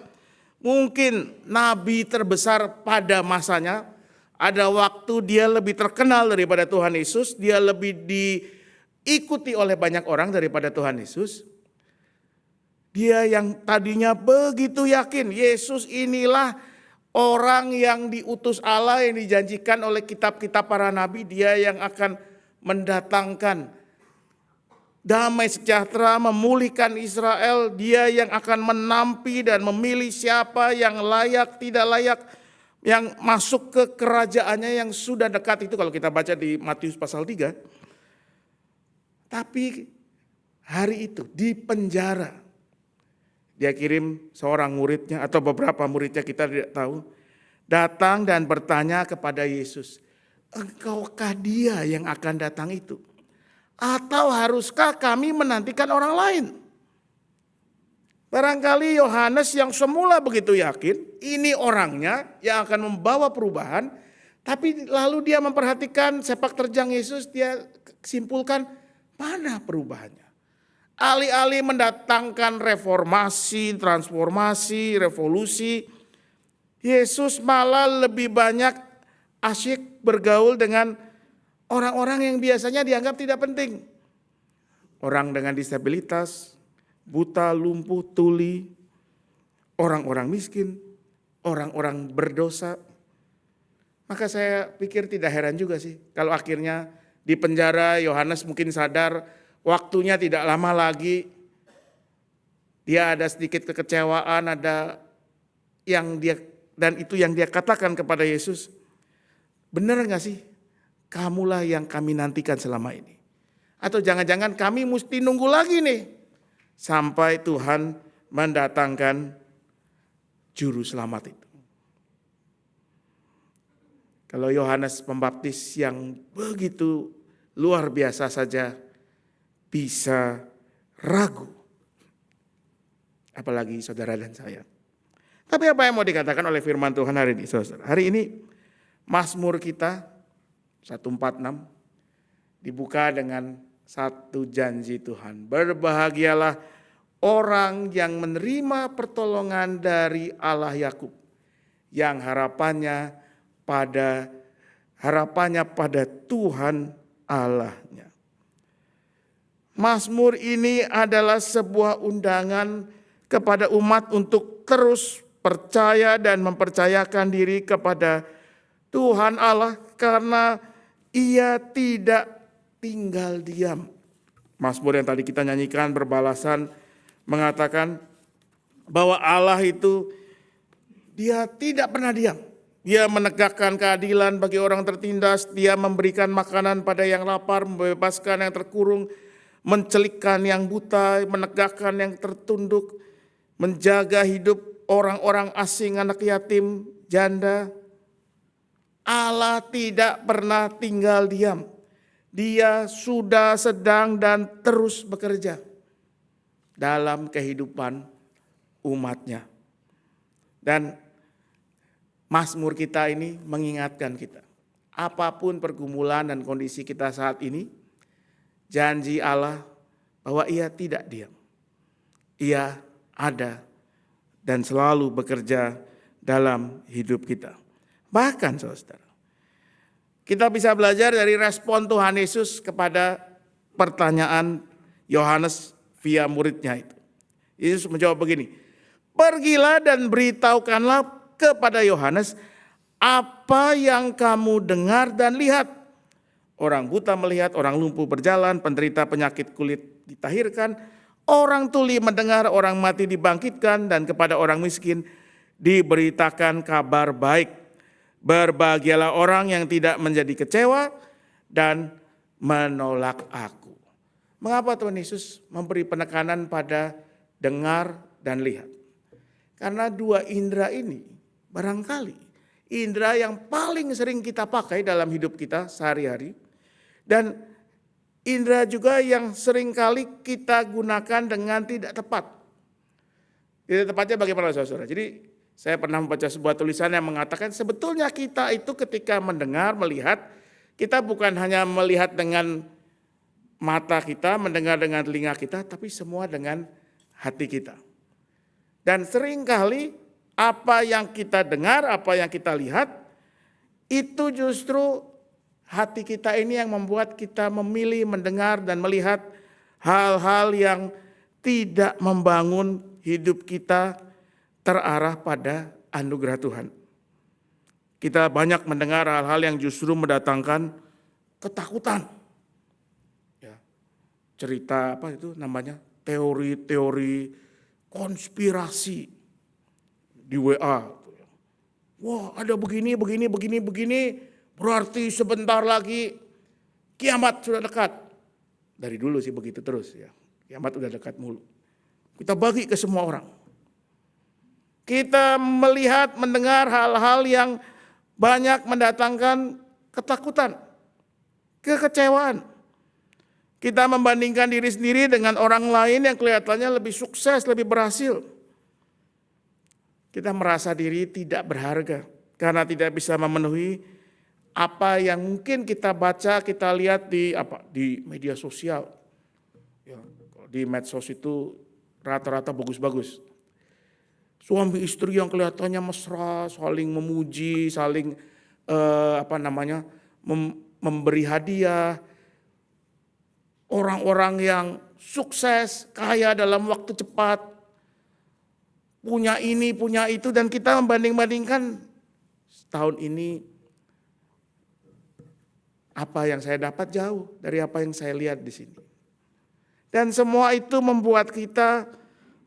mungkin nabi terbesar pada masanya. Ada waktu dia lebih terkenal daripada Tuhan Yesus, dia lebih diikuti oleh banyak orang daripada Tuhan Yesus. Dia yang tadinya begitu yakin Yesus inilah orang yang diutus Allah, yang dijanjikan oleh kitab-kitab para nabi, dia yang akan mendatangkan damai sejahtera, memulihkan Israel, dia yang akan menampi dan memilih siapa yang layak, tidak layak, yang masuk ke kerajaannya yang sudah dekat. Itu kalau kita baca di Matius pasal 3. Tapi hari itu di penjara, dia kirim seorang muridnya atau beberapa muridnya, kita tidak tahu, datang dan bertanya kepada Yesus, engkaukah dia yang akan datang itu? Atau haruskah kami menantikan orang lain? Barangkali Yohanes yang semula begitu yakin, ini orangnya yang akan membawa perubahan, tapi lalu dia memperhatikan sepak terjang Yesus, dia simpulkan mana perubahannya. Alih-alih mendatangkan reformasi, transformasi, revolusi, Yesus malah lebih banyak asyik bergaul dengan orang-orang yang biasanya dianggap tidak penting. Orang dengan disabilitas, buta, lumpuh, tuli, orang-orang miskin, orang-orang berdosa. Maka saya pikir tidak heran juga sih kalau akhirnya di penjara Yohanes mungkin sadar waktunya tidak lama lagi. Dia ada sedikit kekecewaan, ada yang dia, dan itu yang dia katakan kepada Yesus. Benar gak sih? Kamulah yang kami nantikan selama ini. Atau jangan-jangan kami mesti nunggu lagi nih sampai Tuhan mendatangkan juru selamat itu. Kalau Yohanes Pembaptis yang begitu luar biasa saja bisa ragu, apalagi saudara dan saya. Tapi apa yang mau dikatakan oleh firman Tuhan hari ini, saudara? Hari ini Mazmur kita 146 dibuka dengan satu janji Tuhan. Berbahagialah orang yang menerima pertolongan dari Allah Yakub, yang harapannya pada Tuhan Allahnya. Mazmur ini adalah sebuah undangan kepada umat untuk terus percaya dan mempercayakan diri kepada Tuhan Allah, karena Ia tidak tinggal diam. Mazmur yang tadi kita nyanyikan berbalasan mengatakan bahwa Allah itu Dia tidak pernah diam. Dia menegakkan keadilan bagi orang tertindas, Dia memberikan makanan pada yang lapar, membebaskan yang terkurung, mencelikkan yang buta, menegakkan yang tertunduk, menjaga hidup orang-orang asing, anak yatim, janda. Allah tidak pernah tinggal diam. Dia sudah, sedang, dan terus bekerja dalam kehidupan umatnya. Dan Mazmur kita ini mengingatkan kita, apapun pergumulan dan kondisi kita saat ini, janji Allah bahwa Ia tidak diam. Ia ada dan selalu bekerja dalam hidup kita. Bahkan saudara, kita bisa belajar dari respon Tuhan Yesus kepada pertanyaan Yohanes via muridnya itu. Yesus menjawab begini, pergilah dan beritahukanlah kepada Yohanes apa yang kamu dengar dan lihat. orang buta melihat, orang lumpuh berjalan, penderita penyakit kulit ditahirkan, orang tuli mendengar, orang mati dibangkitkan, dan kepada orang miskin diberitakan kabar baik. Berbahagialah orang yang tidak menjadi kecewa dan menolak aku. Mengapa Tuhan Yesus memberi penekanan pada dengar dan lihat? Karena dua indera ini barangkali indera yang paling sering kita pakai dalam hidup kita sehari-hari, dan indera juga yang seringkali kita gunakan dengan tidak tepat. Tidak tepatnya bagaimana saudara? Jadi saya pernah membaca sebuah tulisan yang mengatakan sebetulnya kita itu ketika mendengar, melihat, kita bukan hanya melihat dengan mata kita, mendengar dengan telinga kita, tapi semua dengan hati kita. Dan seringkali apa yang kita dengar, apa yang kita lihat, itu justru hati kita ini yang membuat kita memilih mendengar dan melihat hal-hal yang tidak membangun hidup kita terarah pada anugerah Tuhan. Kita banyak mendengar hal-hal yang justru mendatangkan ketakutan. Ya, cerita apa itu namanya? Teori-teori konspirasi di WA. Wah, ada begini, berarti sebentar lagi kiamat sudah dekat. Dari dulu sih begitu terus ya. Kiamat sudah dekat mulu. Kita bagi ke semua orang. Kita melihat, mendengar hal-hal yang banyak mendatangkan ketakutan, kekecewaan. Kita membandingkan diri sendiri dengan orang lain yang kelihatannya lebih sukses, lebih berhasil. Kita merasa diri tidak berharga karena tidak bisa memenuhi apa yang mungkin kita baca, kita lihat di media sosial. Ya, di medsos itu rata-rata bagus-bagus. Suami istri yang kelihatannya mesra, saling memuji, saling memberi hadiah. Orang-orang yang sukses, kaya dalam waktu cepat. Punya ini, punya itu, dan kita membanding-bandingkan tahun ini apa yang saya dapat jauh dari apa yang saya lihat di sini. Dan semua itu membuat kita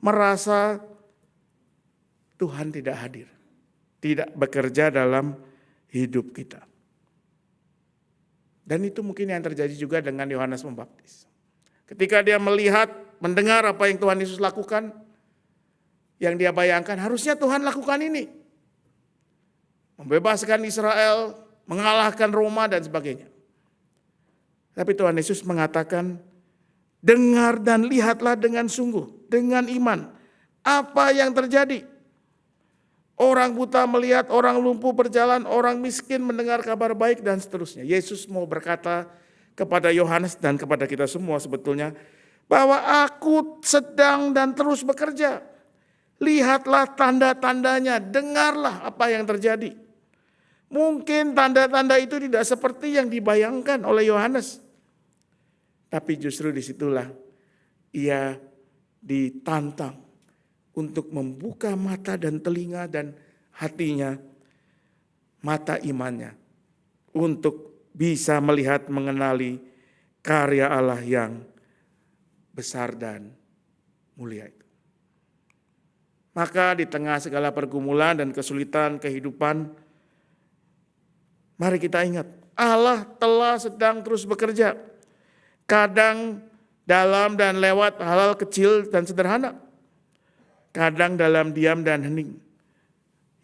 merasa Tuhan tidak hadir, tidak bekerja dalam hidup kita. Dan itu mungkin yang terjadi juga dengan Yohanes Pembaptis. Ketika dia melihat, mendengar apa yang Tuhan Yesus lakukan, yang dia bayangkan harusnya Tuhan lakukan ini. Membebaskan Israel, mengalahkan Roma dan sebagainya. Tapi Tuhan Yesus mengatakan, dengar dan lihatlah dengan sungguh, dengan iman. Apa yang terjadi? Orang buta melihat, orang lumpuh berjalan, orang miskin mendengar kabar baik dan seterusnya. Yesus mau berkata kepada Yohanes dan kepada kita semua sebetulnya, bahwa aku sedang dan terus bekerja. Lihatlah tanda-tandanya, dengarlah apa yang terjadi. Mungkin tanda-tanda itu tidak seperti yang dibayangkan oleh Yohanes. Tapi justru disitulah ia ditantang untuk membuka mata dan telinga dan hatinya, mata imannya, untuk bisa melihat mengenali karya Allah yang besar dan mulia itu. Maka di tengah segala pergumulan dan kesulitan kehidupan, mari kita ingat, Allah telah sedang terus bekerja. Kadang dalam dan lewat hal-hal kecil dan sederhana. Kadang dalam diam dan hening.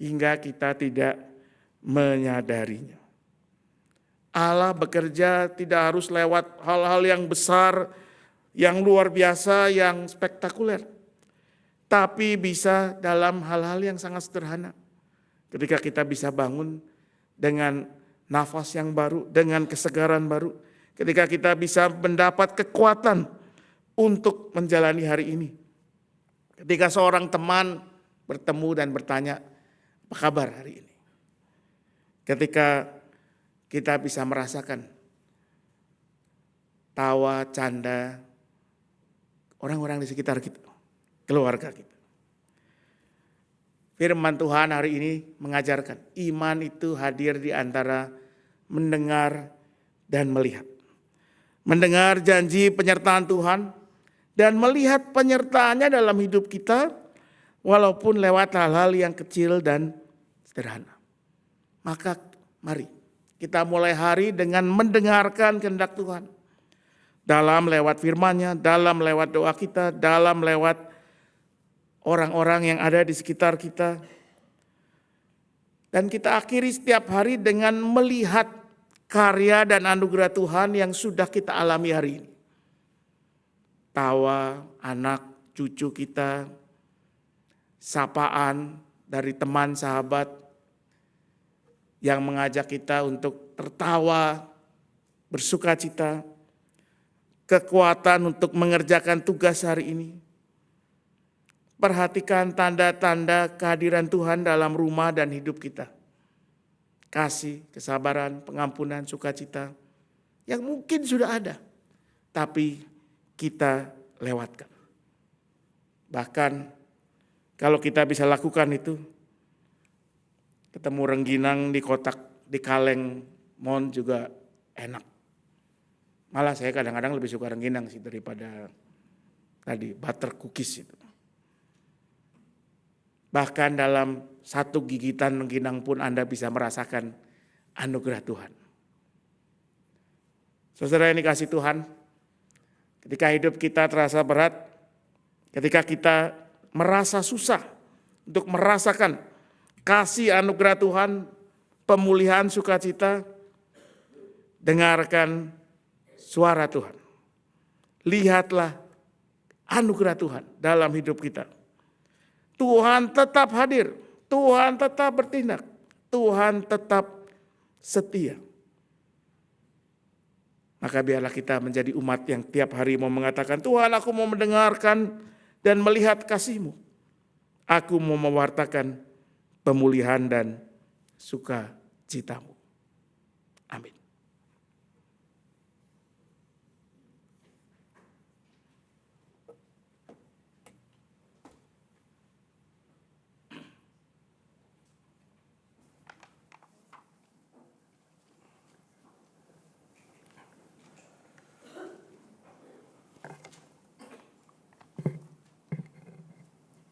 Hingga kita tidak menyadarinya. Allah bekerja tidak harus lewat hal-hal yang besar, yang luar biasa, yang spektakuler. Tapi bisa dalam hal-hal yang sangat sederhana. Ketika kita bisa bangun dengan nafas yang baru, dengan kesegaran baru. Ketika kita bisa mendapat kekuatan untuk menjalani hari ini. Ketika seorang teman bertemu dan bertanya, apa kabar hari ini? Ketika kita bisa merasakan tawa, canda orang-orang di sekitar kita, keluarga kita. Firman Tuhan hari ini mengajarkan iman itu hadir di antara mendengar dan melihat. Mendengar janji penyertaan Tuhan dan melihat penyertaannya dalam hidup kita walaupun lewat hal-hal yang kecil dan sederhana. Maka mari kita mulai hari dengan mendengarkan kehendak Tuhan. Dalam lewat firman-Nya, dalam lewat doa kita, dalam lewat orang-orang yang ada di sekitar kita. Dan kita akhiri setiap hari dengan melihat karya dan anugerah Tuhan yang sudah kita alami hari ini. Tawa, anak, cucu kita, sapaan dari teman sahabat yang mengajak kita untuk tertawa, bersuka cita, kekuatan untuk mengerjakan tugas hari ini. Perhatikan tanda-tanda kehadiran Tuhan dalam rumah dan hidup kita. Kasih, kesabaran, pengampunan, sukacita yang mungkin sudah ada, tapi kita lewatkan. Bahkan kalau kita bisa lakukan itu, ketemu rengginang di kotak, di kaleng, mohon juga enak. Malah saya kadang-kadang lebih suka rengginang sih daripada tadi butter cookies itu. Bahkan dalam satu gigitan rengginang pun Anda bisa merasakan anugerah Tuhan. Saudara yang dikasihi Tuhan, ketika hidup kita terasa berat, ketika kita merasa susah untuk merasakan kasih anugerah Tuhan, pemulihan sukacita, dengarkan suara Tuhan. Lihatlah anugerah Tuhan dalam hidup kita. Tuhan tetap hadir, Tuhan tetap bertindak, Tuhan tetap setia. Maka biarlah kita menjadi umat yang tiap hari mau mengatakan, Tuhan aku mau mendengarkan dan melihat kasih-Mu. Aku mau mewartakan pemulihan dan sukacita-Mu. Amin.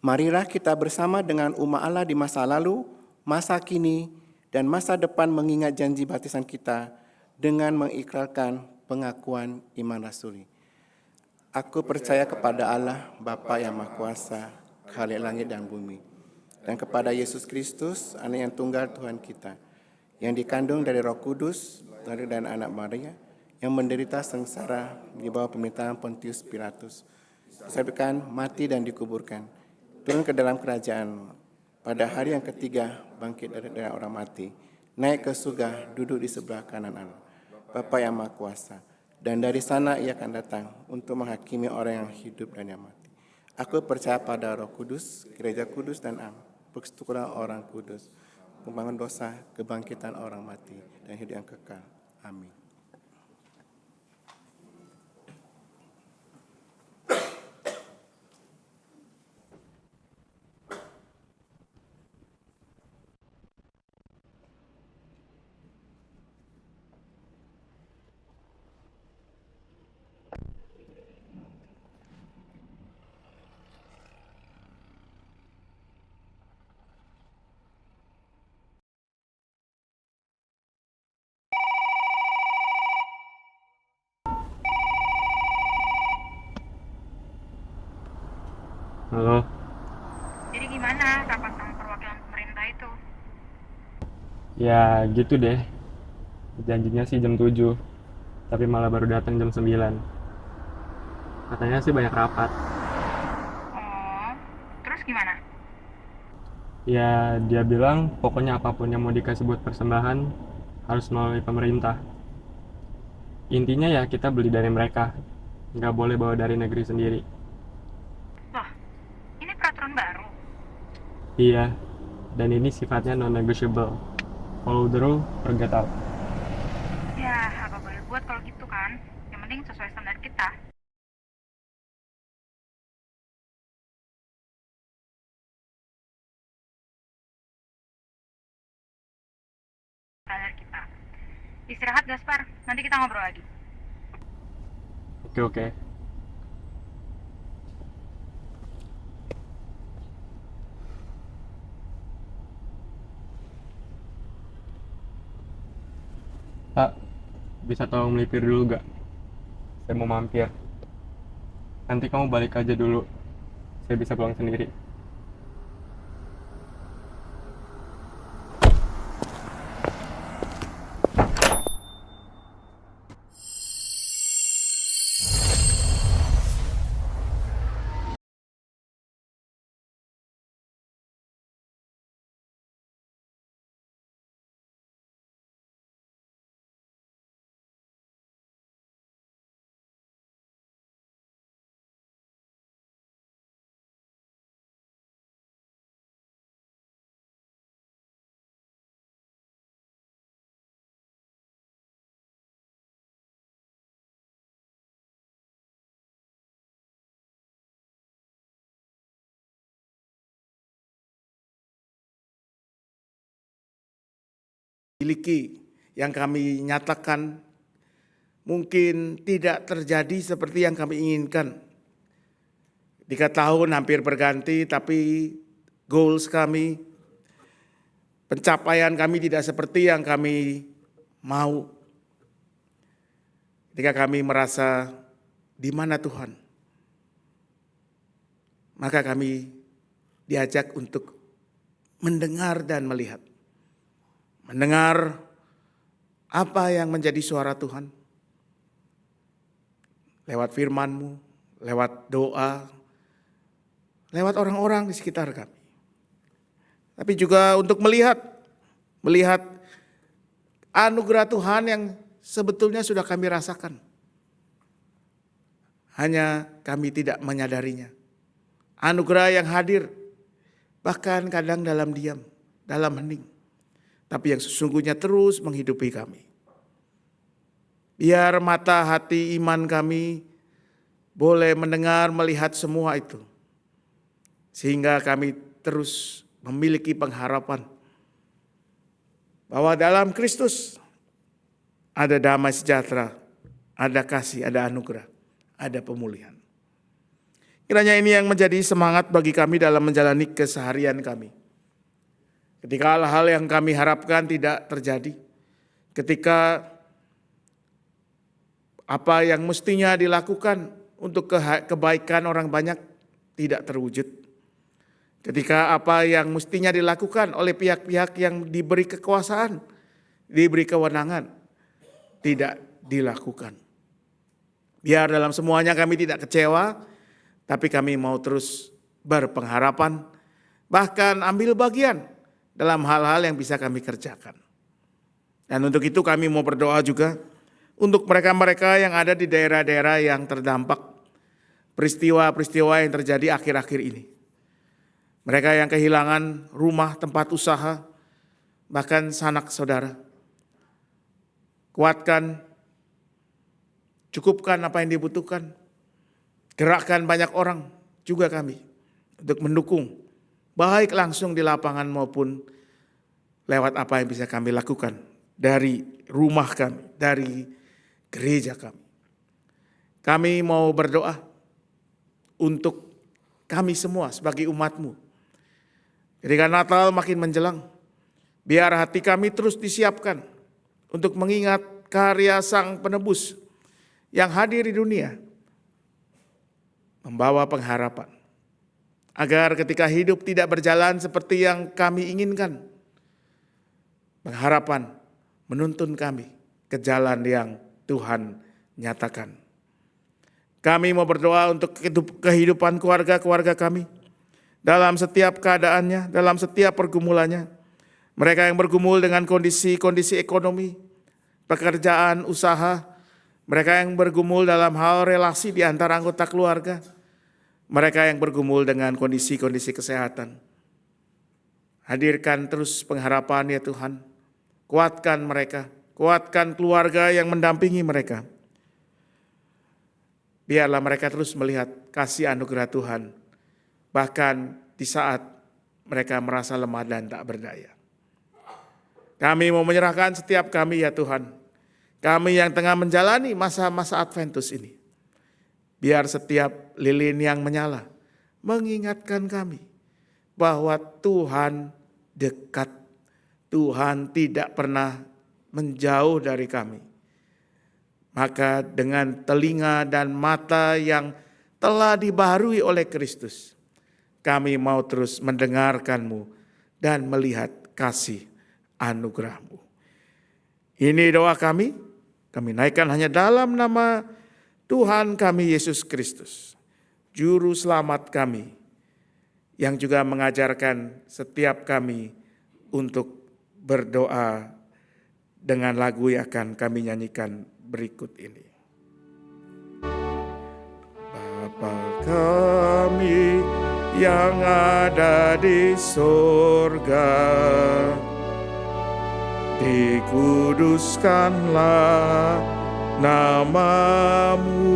Marilah kita bersama dengan umat Allah di masa lalu, masa kini, dan masa depan mengingat janji baptisan kita dengan mengikrarkan pengakuan iman rasuli. Aku percaya kepada Allah, Bapa yang Maha Kuasa, Khalik langit dan bumi, dan kepada Yesus Kristus, Anak yang tunggal Tuhan kita, yang dikandung dari Roh Kudus, dari dan anak Maria, yang menderita sengsara di bawah pemerintahan Pontius Pilatus, disabitkan, mati dan dikuburkan, turun ke dalam kerajaan, pada hari yang ketiga bangkit dari orang mati, naik ke surga, duduk di sebelah kanan Allah, Bapa yang Maha Kuasa, dan dari sana ia akan datang untuk menghakimi orang yang hidup dan yang mati. Aku percaya pada Roh Kudus, Gereja Kudus dan am, persekutuan orang kudus, pembangunan dosa, kebangkitan orang mati, dan hidup yang kekal. Amin. Halo, Jadi gimana rapat sama perwakilan pemerintah itu? ya gitu deh. Janjinya sih jam 7, tapi malah baru datang jam 9. Katanya sih banyak rapat. Oh, terus gimana? Ya dia bilang pokoknya apapun yang mau dikasih buat persembahan harus melalui pemerintah. Intinya ya kita beli dari mereka, nggak boleh bawa dari negeri sendiri. Loh, ini peraturan baru. Iya, dan ini sifatnya non-negotiable. Follow the rule or get out. Ya, apa boleh buat kalau gitu kan? Yang penting sesuai standar kita. Standar kita. Istirahat Gaspar, nanti kita ngobrol lagi. Oke. Pak, bisa tolong melipir dulu gak? Saya mau mampir. Nanti kamu balik aja dulu. Saya bisa pulang sendiri. Miliki yang kami nyatakan mungkin tidak terjadi seperti yang kami inginkan. 3 tahun hampir berganti, tapi goals kami, pencapaian kami tidak seperti yang kami mau. Ketika kami merasa di mana Tuhan, maka kami diajak untuk mendengar dan melihat. Mendengar apa yang menjadi suara Tuhan. Lewat firman-Mu, lewat doa, lewat orang-orang di sekitar kami. Tapi juga untuk melihat anugerah Tuhan yang sebetulnya sudah kami rasakan. Hanya kami tidak menyadarinya. Anugerah yang hadir, bahkan kadang dalam diam, dalam hening. Tapi yang sesungguhnya terus menghidupi kami. Biar mata hati iman kami boleh mendengar, melihat semua itu. Sehingga kami terus memiliki pengharapan bahwa dalam Kristus ada damai sejahtera, ada kasih, ada anugerah, ada pemulihan. Kiranya ini yang menjadi semangat bagi kami dalam menjalani keseharian kami. Ketika hal-hal yang kami harapkan tidak terjadi, ketika apa yang mestinya dilakukan untuk kebaikan orang banyak tidak terwujud, ketika apa yang mestinya dilakukan oleh pihak-pihak yang diberi kekuasaan, diberi kewenangan, tidak dilakukan. Biar dalam semuanya kami tidak kecewa, tapi kami mau terus berpengharapan, bahkan ambil bagian dalam hal-hal yang bisa kami kerjakan. Dan untuk itu kami mau berdoa juga untuk mereka-mereka yang ada di daerah-daerah yang terdampak peristiwa-peristiwa yang terjadi akhir-akhir ini. Mereka yang kehilangan rumah, tempat usaha, bahkan sanak saudara. Kuatkan, cukupkan apa yang dibutuhkan. Gerakkan banyak orang juga kami untuk mendukung, baik langsung di lapangan maupun lewat apa yang bisa kami lakukan dari rumah kami, dari gereja kami. Kami mau berdoa untuk kami semua sebagai umat-Mu. Ketika Natal makin menjelang, biar hati kami terus disiapkan untuk mengingat karya Sang Penebus yang hadir di dunia, membawa pengharapan. Agar ketika hidup tidak berjalan seperti yang kami inginkan, pengharapan menuntun kami ke jalan yang Tuhan nyatakan. Kami mau berdoa untuk kehidupan keluarga-keluarga kami, dalam setiap keadaannya, dalam setiap pergumulannya. Mereka yang bergumul dengan kondisi ekonomi, pekerjaan, usaha, mereka yang bergumul dalam hal relasi di antara anggota keluarga, mereka yang bergumul dengan kondisi-kondisi kesehatan. Hadirkan terus pengharapan ya Tuhan. Kuatkan mereka, kuatkan keluarga yang mendampingi mereka. Biarlah mereka terus melihat kasih anugerah Tuhan, bahkan di saat mereka merasa lemah dan tak berdaya. Kami mau menyerahkan setiap kami ya Tuhan, kami yang tengah menjalani masa-masa Adventus ini, biar setiap lilin yang menyala mengingatkan kami bahwa Tuhan dekat, Tuhan tidak pernah menjauh dari kami. Maka dengan telinga dan mata yang telah dibaharui oleh Kristus, kami mau terus mendengarkan-Mu dan melihat kasih anugerah-Mu. Ini doa kami naikkan hanya dalam nama Tuhan kami Yesus Kristus, Juru Selamat kami, yang juga mengajarkan setiap kami untuk berdoa dengan lagu yang akan kami nyanyikan berikut ini. Bapa kami yang ada di surga, dikuduskanlah nama-Mu,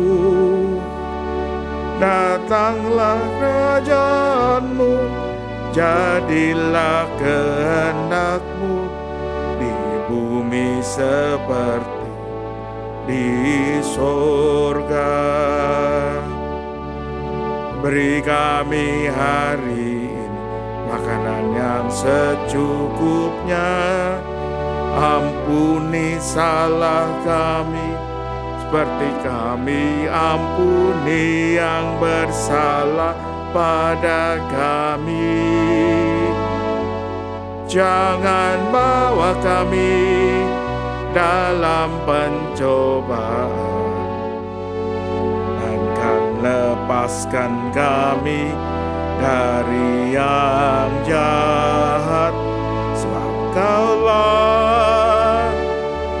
datanglah kerajaan-Mu, jadilah kehendak-Mu di bumi seperti di surga. Beri kami hari ini makanan yang secukupnya. Ampuni salah kami seperti kami ampuni yang bersalah pada kami. Jangan bawa kami dalam pencobaan, melainkan lepaskan kami dari yang jahat. Sebab Kaulah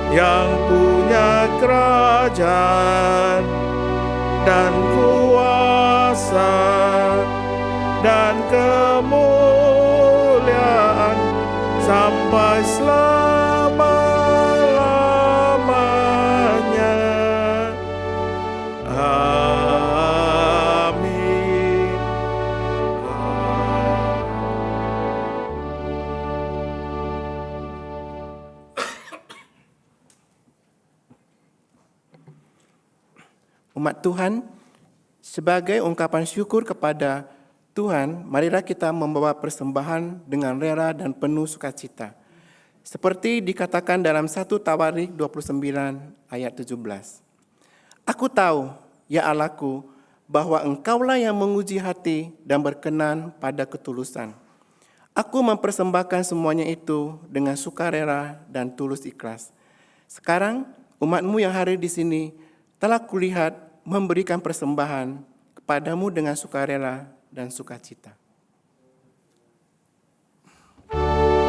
yang punya kerajaan dan kuasa dan kemuliaan sampai selama-lamanya. Amin. Umat Tuhan, sebagai ungkapan syukur kepada Tuhan, marilah kita membawa persembahan dengan rela dan penuh sukacita. Seperti dikatakan dalam 1 Tawarik 29 ayat 17. Aku tahu, ya Allahku, bahwa Engkaulah yang menguji hati dan berkenan pada ketulusan. Aku mempersembahkan semuanya itu dengan sukarela dan tulus ikhlas. Sekarang umat-Mu yang hadir di sini telah kulihat memberikan persembahan kepadamu dengan sukarela dan sukacita. Segala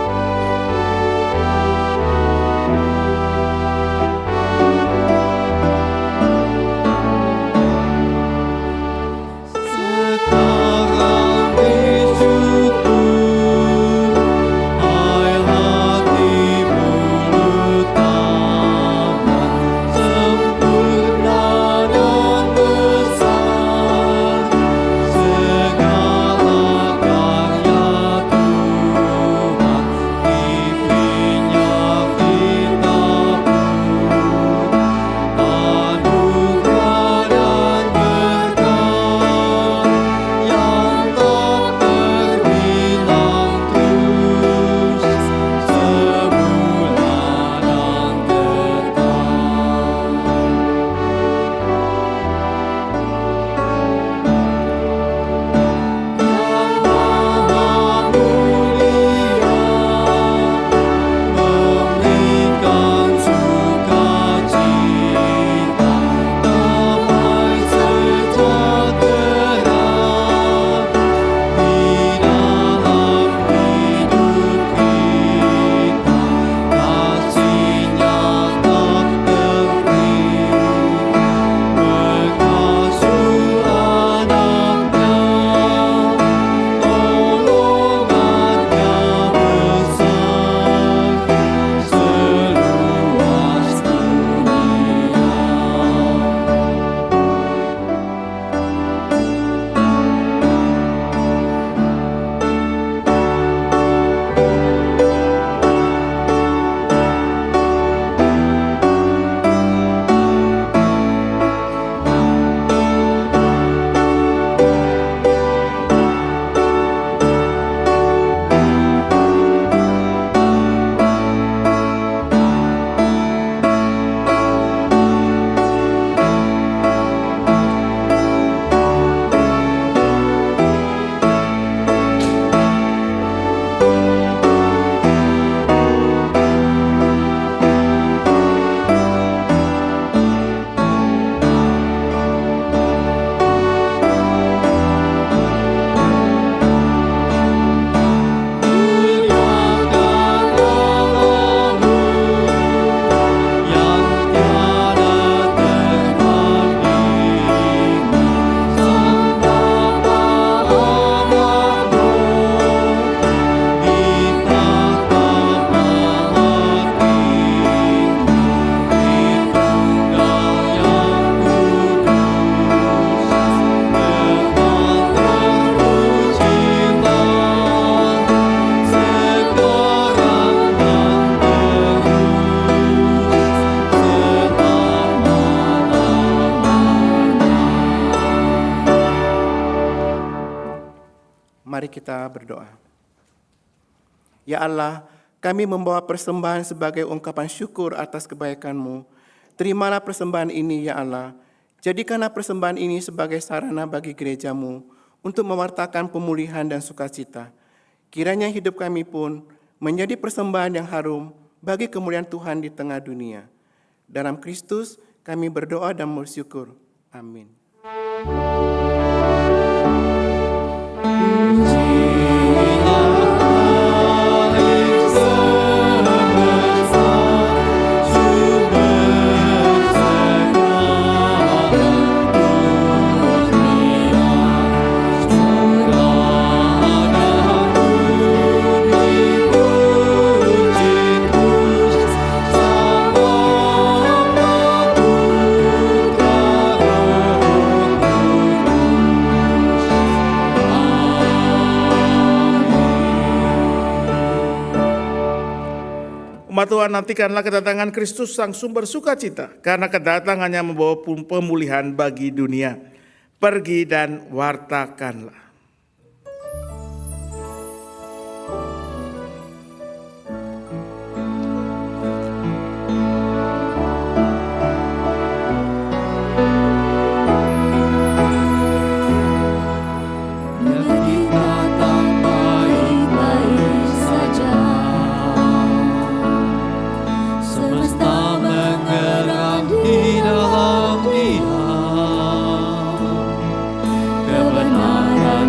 Mari kita berdoa. Ya Allah, kami membawa persembahan sebagai ungkapan syukur atas kebaikan-Mu. Terimalah persembahan ini, ya Allah. Jadikanlah persembahan ini sebagai sarana bagi gereja-Mu untuk mewartakan pemulihan dan sukacita. Kiranya hidup kami pun menjadi persembahan yang harum bagi kemuliaan Tuhan di tengah dunia. Dalam Kristus kami berdoa dan bersyukur. Amin. Umat Tuhan, nantikanlah kedatangan Kristus sang sumber sukacita, karena kedatangannya membawa pemulihan bagi dunia. Pergi dan wartakanlah. Kebenaran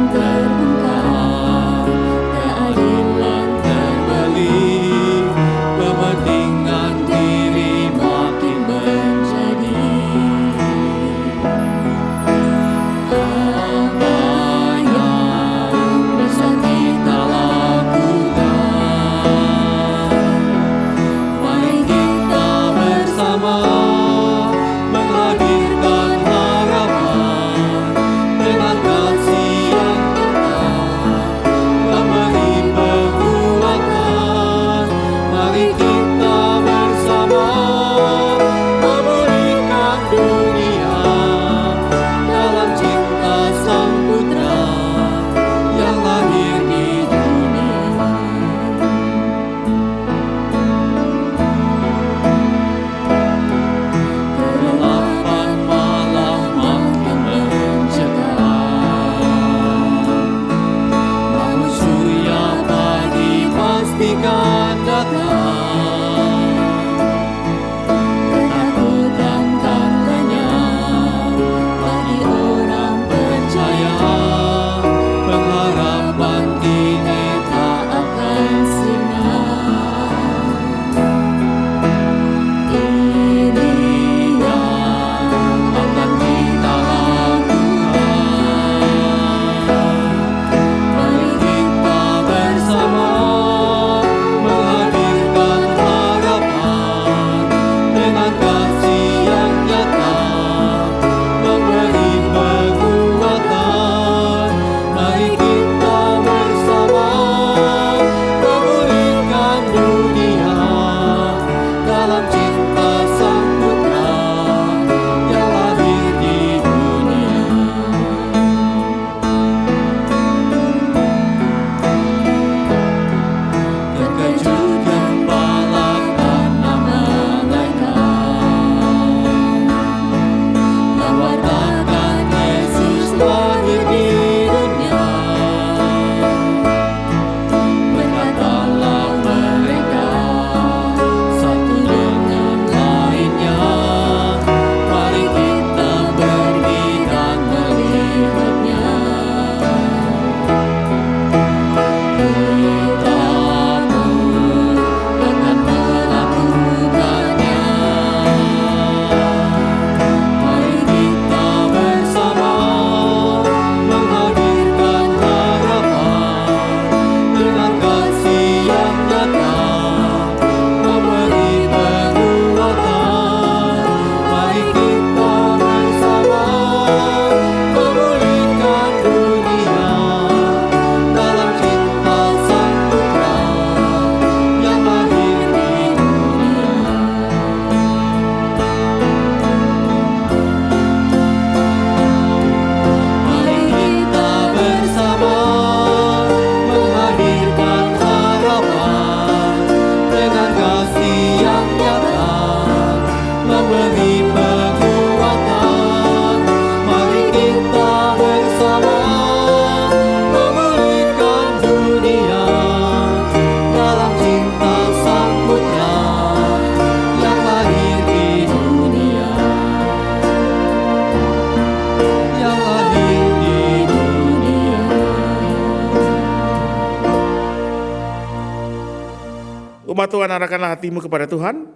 umat Tuhan, arahkanlah hatimu kepada Tuhan.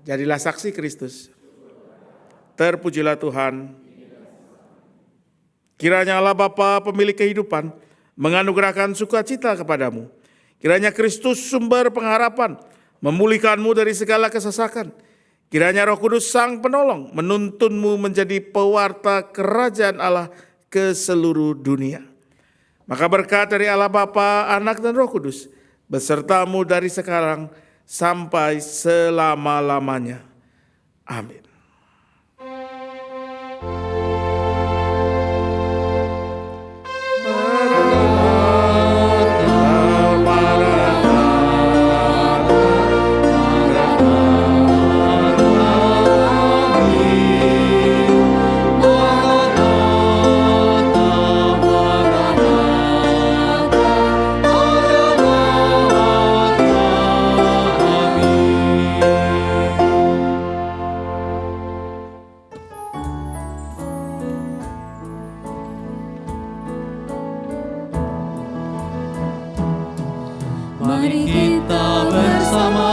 Jadilah saksi Kristus. Terpujilah Tuhan. Kiranya Allah Bapa pemilik kehidupan menganugerahkan sukacita kepadamu. Kiranya Kristus sumber pengharapan memulihkanmu dari segala kesesakan. Kiranya Roh Kudus Sang Penolong menuntunmu menjadi pewarta kerajaan Allah ke seluruh dunia. Maka berkat dari Allah Bapa, Anak dan Roh Kudus besertamu dari sekarang sampai selama-lamanya. Amin. Mari kita bersama